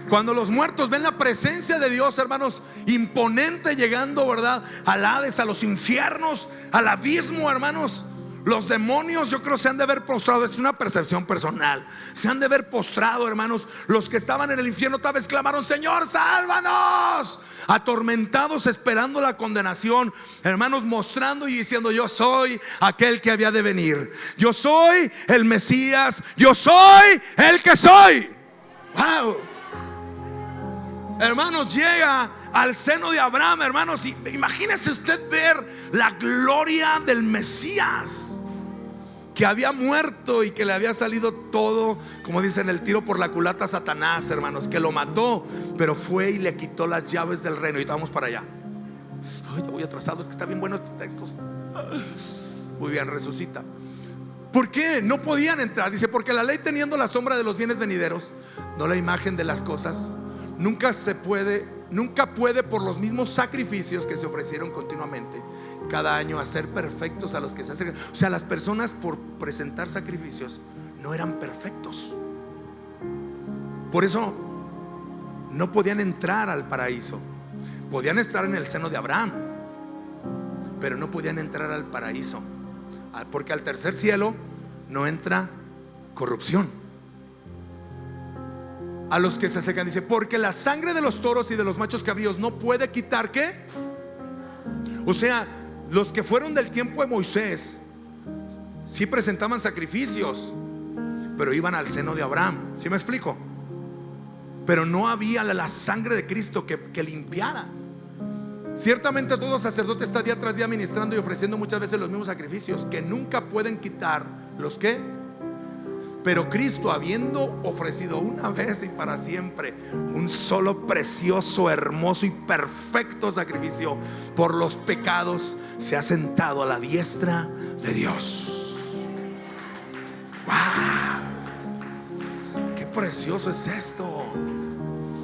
Speaker 1: cuando los muertos ven la presencia de Dios, hermanos, imponente, llegando, ¿verdad?, al Hades, a los infiernos, al abismo, hermanos. Los demonios, yo creo, se han de haber postrado. Es una percepción personal. Se han de haber postrado, hermanos. Los que estaban en el infierno tal vez clamaron: Señor, sálvanos. Atormentados, esperando la condenación, hermanos, mostrando y diciendo: yo soy aquel que había de venir. Yo soy el Mesías. Yo soy el que soy. Wow. Hermanos, llega al seno de Abraham, hermanos, y imagínese usted ver la gloria del Mesías, que había muerto y que le había salido todo, como dicen, el tiro por la culata a Satanás, hermanos, que lo mató, pero fue y le quitó las llaves del reino. Y vamos para allá. Ay, ya voy atrasado, es que está bien bueno estos textos. Muy bien, resucita. ¿Por qué no podían entrar? Dice: porque la ley, teniendo la sombra de los bienes venideros, no la imagen de las cosas, nunca puede por los mismos sacrificios que se ofrecieron continuamente cada año hacer perfectos a los que se hacen. O sea, las personas, por presentar sacrificios, no eran perfectos. Por eso no podían entrar al paraíso. Podían estar en el seno de Abraham, pero no podían entrar al paraíso, porque al tercer cielo no entra corrupción. A los que se acercan, dice: porque la sangre de los toros y de los machos cabríos no puede quitar, ¿qué? O sea, los que fueron del tiempo de Moisés sí presentaban sacrificios, pero iban al seno de Abraham. ¿Sí me explico? Pero no había la sangre de Cristo que limpiara. Ciertamente todo sacerdote está día tras día ministrando y ofreciendo muchas veces los mismos sacrificios, que nunca pueden quitar los que. Pero Cristo, habiendo ofrecido una vez y para siempre un solo precioso, hermoso y perfecto sacrificio por los pecados, se ha sentado a la diestra de Dios. ¡Wow! ¡Qué precioso es esto!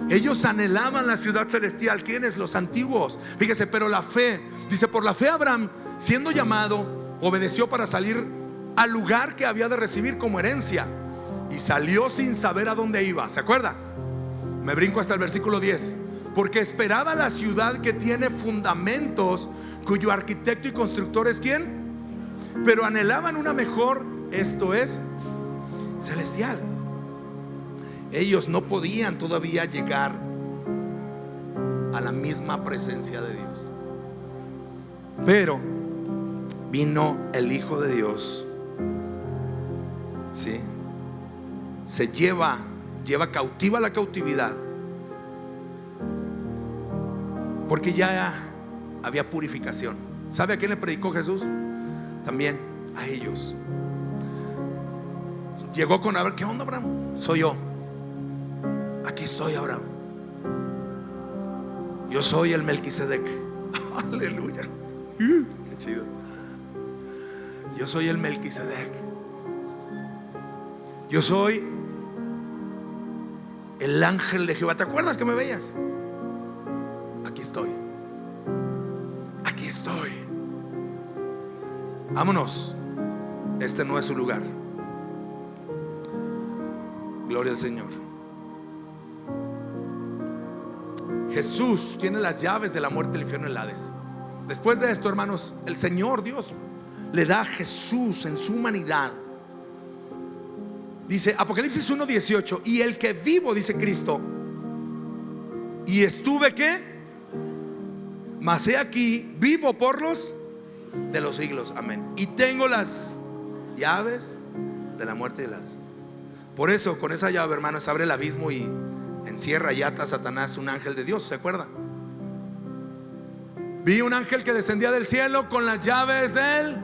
Speaker 1: Ellos anhelaban la ciudad celestial. ¿Quiénes? Los antiguos. Fíjese, pero la fe, dice: por la fe Abraham, siendo llamado, obedeció para salir al lugar que había de recibir como herencia, y salió sin saber a dónde iba. ¿Se acuerda? Me brinco hasta el versículo 10. Porque esperaba la ciudad que tiene fundamentos, cuyo arquitecto y constructor es ¿quién? Pero anhelaban una mejor, esto es, celestial. Ellos no podían todavía llegar a la misma presencia de Dios, pero vino el Hijo de Dios, ¿sí? Se lleva cautiva la cautividad, porque ya había purificación. ¿Sabe a quién le predicó Jesús? También a ellos. llegó con, a ver, ¿qué onda, Abraham? Soy yo. Aquí estoy, Abraham. Yo soy el Melquisedec. Aleluya. Qué chido. Yo soy el Melquisedec. Yo soy el ángel de Jehová. ¿Te acuerdas que me veías? Aquí estoy. Aquí estoy. Vámonos. Este no es su lugar. Gloria al Señor. Jesús tiene las llaves de la muerte, del infierno y el Hades. Después de esto, hermanos, el Señor Dios le da a Jesús en su humanidad. Dice Apocalipsis 1:18, y el que vivo, dice Cristo, y estuve ¿qué? Mas he aquí, vivo por los de los siglos, amén. Y tengo las llaves de la muerte y del Hades. Por eso, con esa llave, hermanos, abre el abismo y encierra y ata a Satanás, un ángel de Dios. ¿Se acuerdan? Vi un ángel que descendía del cielo con las llaves del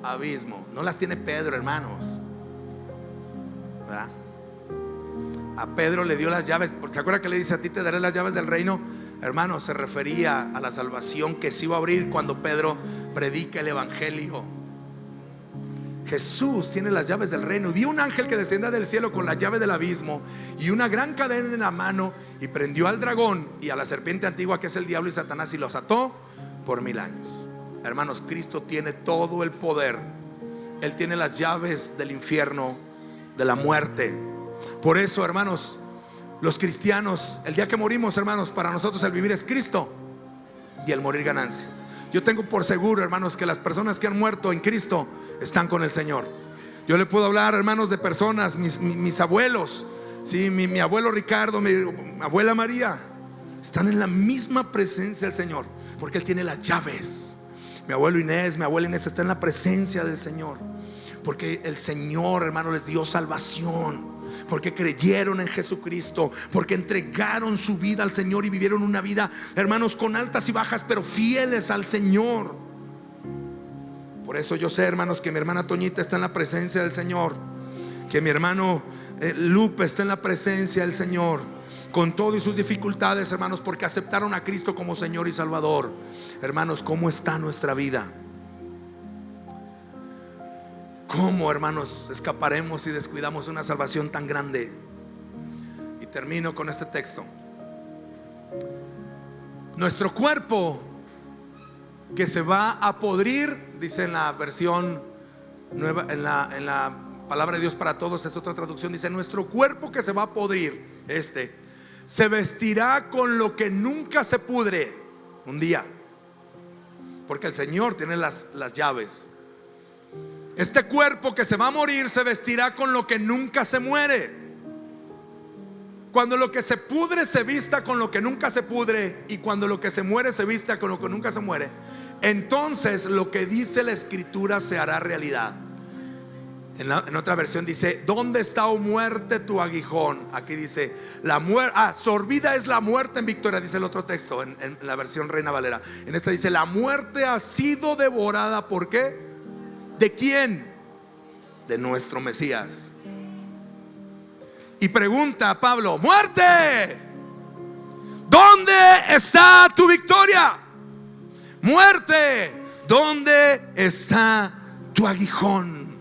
Speaker 1: abismo. No las tiene Pedro, hermanos, ¿verdad? A Pedro le dio las llaves. ¿Se acuerda que le dice: a ti te daré las llaves del reino? Hermanos, se refería a la salvación que se iba a abrir cuando Pedro predica el evangelio. Jesús tiene las llaves del reino. Y vi un ángel que descendía del cielo con la llave del abismo y una gran cadena en la mano, y prendió al dragón y a la serpiente antigua, que es el diablo y Satanás, y los ató por 1000 años. Hermanos, Cristo tiene todo el poder. Él tiene las llaves del infierno, de la muerte. Por eso, hermanos, los cristianos, el día que morimos, hermanos, para nosotros el vivir es Cristo y el morir ganancia. Yo tengo por seguro, hermanos, que las personas que han muerto en Cristo están con el Señor. Yo le puedo hablar, hermanos, de personas, mis abuelos, ¿sí? Mi abuelo Ricardo, mi abuela María, están en la misma presencia del Señor, porque Él tiene las llaves. Mi abuela Inés está en la presencia del Señor, porque el Señor, hermano, les dio salvación, porque creyeron en Jesucristo, porque entregaron su vida al Señor y vivieron una vida, hermanos, con altas y bajas, pero fieles al Señor. Por eso yo sé, hermanos, que mi hermana Toñita está en la presencia del Señor, que mi hermano Lupe está en la presencia del Señor, con todo y sus dificultades, hermanos, porque aceptaron a Cristo como Señor y Salvador. Hermanos, ¿cómo está nuestra vida? ¿Cómo, hermanos, escaparemos si descuidamos una salvación tan grande? Y termino con este texto. Nuestro cuerpo que se va a podrir, dice en la versión nueva, en la palabra de Dios para todos, es otra traducción, dice: nuestro cuerpo que se va a podrir, se vestirá con lo que nunca se pudre un día, porque el Señor tiene las llaves. Este cuerpo que se va a morir se vestirá con lo que nunca se muere. Cuando lo que se pudre se vista con lo que nunca se pudre, y cuando lo que se muere se vista con lo que nunca se muere, entonces lo que dice la Escritura se hará realidad. En otra versión dice: ¿dónde está, oh muerte, tu aguijón? Aquí dice la muerte, sorbida es la muerte en victoria, dice el otro texto en la versión Reina Valera. En esta dice: la muerte ha sido devorada. ¿Por qué? ¿De quién? De nuestro Mesías. Y pregunta a Pablo: muerte, ¿dónde está tu victoria? Muerte, ¿dónde está tu aguijón?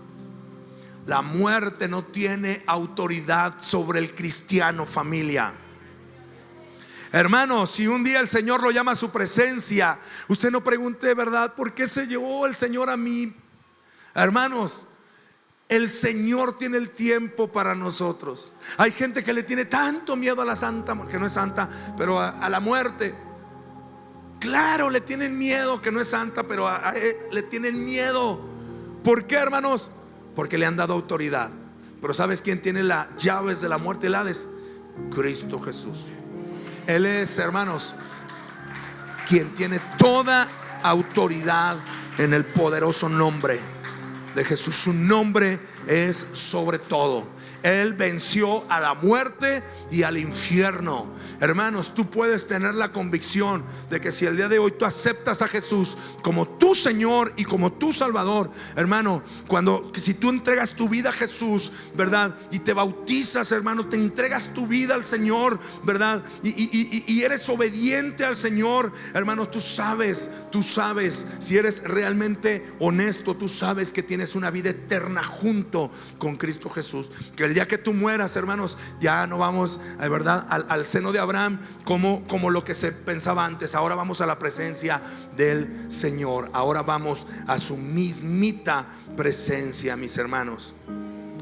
Speaker 1: La muerte no tiene autoridad sobre el cristiano, familia. Hermanos, si un día el Señor lo llama a su presencia, usted no pregunte, ¿verdad?, ¿por qué se llevó el Señor a mí? Hermanos, el Señor tiene el tiempo para nosotros. Hay gente que le tiene tanto miedo a la santa, que no es santa, pero a la muerte. Claro, le tienen miedo, que no es santa, pero le tienen miedo. ¿Por qué, hermanos? Porque le han dado autoridad. Pero ¿sabes quién tiene las llaves de la muerte y el Hades? Cristo Jesús. Él es, hermanos, quien tiene toda autoridad en el poderoso nombre de Jesús. Su nombre es sobre todo. Él venció a la muerte y al infierno. Hermanos, tú puedes tener la convicción de que si el día de hoy tú aceptas a Jesús como tu Señor y como tu Salvador, hermano, si tú entregas tu vida a Jesús, ¿verdad? Y te bautizas, hermano, te entregas tu vida al Señor, ¿verdad? Y eres obediente al Señor, hermano, tú sabes, si eres realmente honesto, tú sabes que tienes una vida eterna junto con Cristo Jesús. Que el día que tú mueras, hermanos, ya no vamos, ¿verdad?, al seno de Abraham como lo que se pensaba antes. Ahora vamos a la presencia del Señor. Ahora vamos a su mismita presencia, mis hermanos.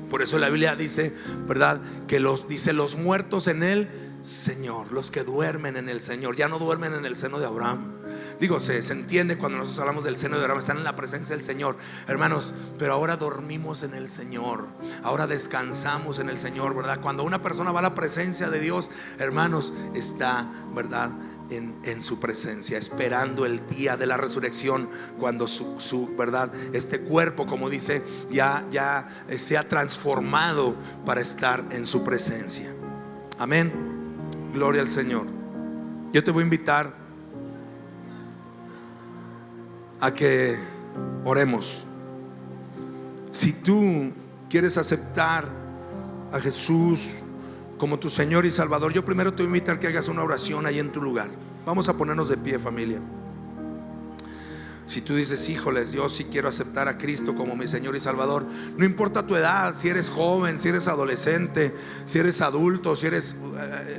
Speaker 1: Por eso la Biblia dice, ¿verdad?, que los muertos en el Señor, los que duermen en el Señor, ya no duermen en el seno de Abraham. Digo, se entiende cuando nosotros hablamos del seno de Abraham, están en la presencia del Señor, hermanos, pero ahora dormimos en el Señor, ahora descansamos en el Señor, ¿verdad? Cuando una persona va a la presencia de Dios, hermanos, está, ¿verdad?, en su presencia, esperando el día de la resurrección, cuando su verdad, este cuerpo, como dice, ya sea transformado para estar en su presencia. Amén. Gloria al Señor. Yo te voy a invitar a que oremos. Si tú quieres aceptar a Jesús como tu Señor y Salvador, yo primero te voy a invitar que hagas una oración ahí en tu lugar. Vamos a ponernos de pie, familia. Si tú dices, híjoles, yo sí quiero aceptar a Cristo como mi Señor y Salvador, no importa tu edad, si eres joven, si eres adolescente, si eres adulto, si eres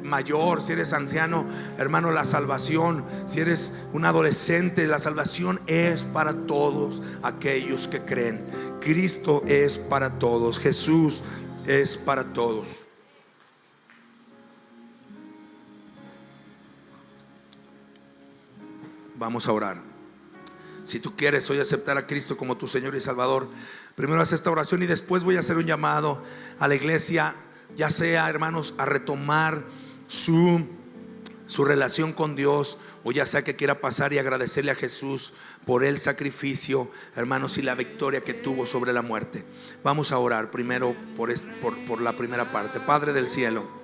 Speaker 1: mayor, si eres anciano, hermano, la salvación, si eres un adolescente, la salvación es para todos aquellos que creen. Cristo es para todos, Jesús es para todos. Vamos a orar. Si tú quieres hoy aceptar a Cristo como tu Señor y Salvador, primero haz esta oración y después voy a hacer un llamado a la iglesia, ya sea, hermanos, a retomar su relación con Dios, o ya sea que quiera pasar y agradecerle a Jesús por el sacrificio, hermanos, y la victoria que tuvo sobre la muerte. Vamos a orar primero por la primera parte. Padre del cielo,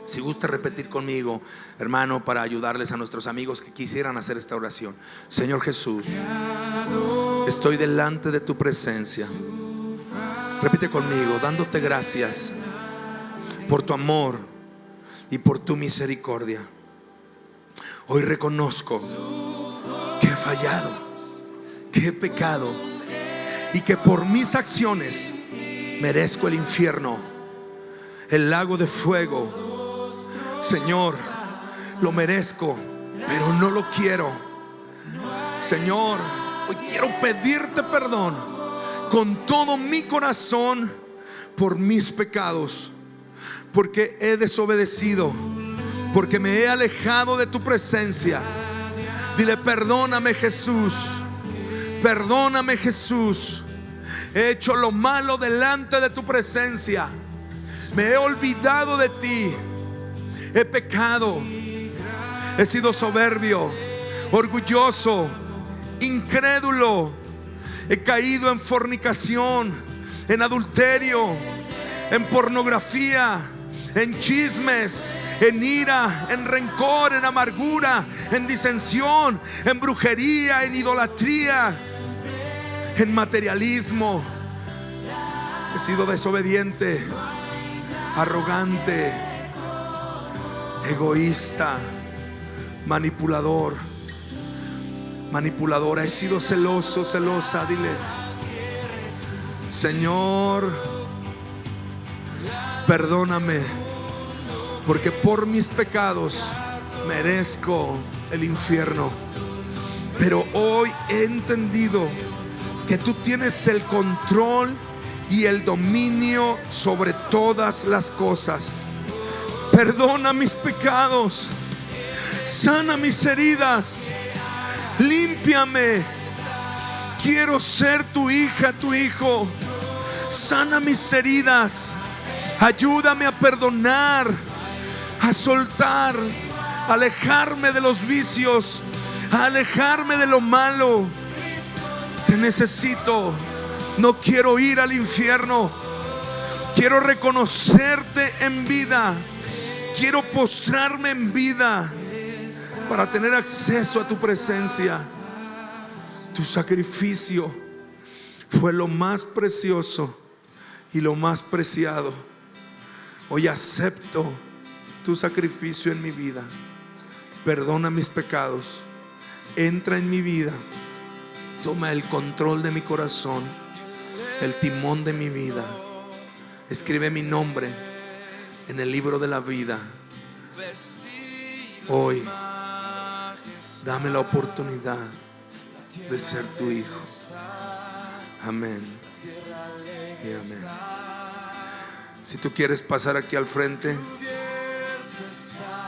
Speaker 1: si gusta repetir conmigo, hermano, para ayudarles a nuestros amigos que quisieran hacer esta oración. Señor Jesús, estoy delante de tu presencia. Repite conmigo, dándote gracias por tu amor y por tu misericordia. Hoy reconozco que he fallado, que he pecado y que por mis acciones merezco el infierno, el lago de fuego. Señor, lo merezco, pero no lo quiero. Señor, hoy quiero pedirte perdón con todo mi corazón por mis pecados, porque he desobedecido, porque me he alejado de tu presencia. Dile, perdóname, Jesús. Perdóname, Jesús. He hecho lo malo delante de tu presencia. Me he olvidado de ti. He pecado, he sido soberbio, orgulloso, incrédulo. He caído en fornicación, en adulterio, en pornografía, en chismes, en ira, en rencor, en amargura, en disensión, en brujería, en idolatría, en materialismo. He sido desobediente, arrogante, egoísta, manipuladora. He sido celoso, celosa. Dile, Señor, perdóname, porque por mis pecados merezco el infierno. Pero hoy he entendido que tú tienes el control y el dominio sobre todas las cosas. Perdona mis pecados, sana mis heridas, límpiame. Quiero ser tu hija, tu hijo. Sana mis heridas, ayúdame a perdonar, a soltar, a alejarme de los vicios, a alejarme de lo malo. Te necesito, no quiero ir al infierno. Quiero reconocerte en vida. Quiero postrarme en vida para tener acceso a tu presencia. Tu sacrificio fue lo más precioso y lo más preciado. Hoy acepto tu sacrificio en mi vida. Perdona mis pecados. Entra en mi vida. Toma el control de mi corazón, el timón de mi vida. Escribe mi nombre en el libro de la vida. Hoy dame la oportunidad de ser tu hijo. Amén y amén. Si tú quieres pasar aquí al frente,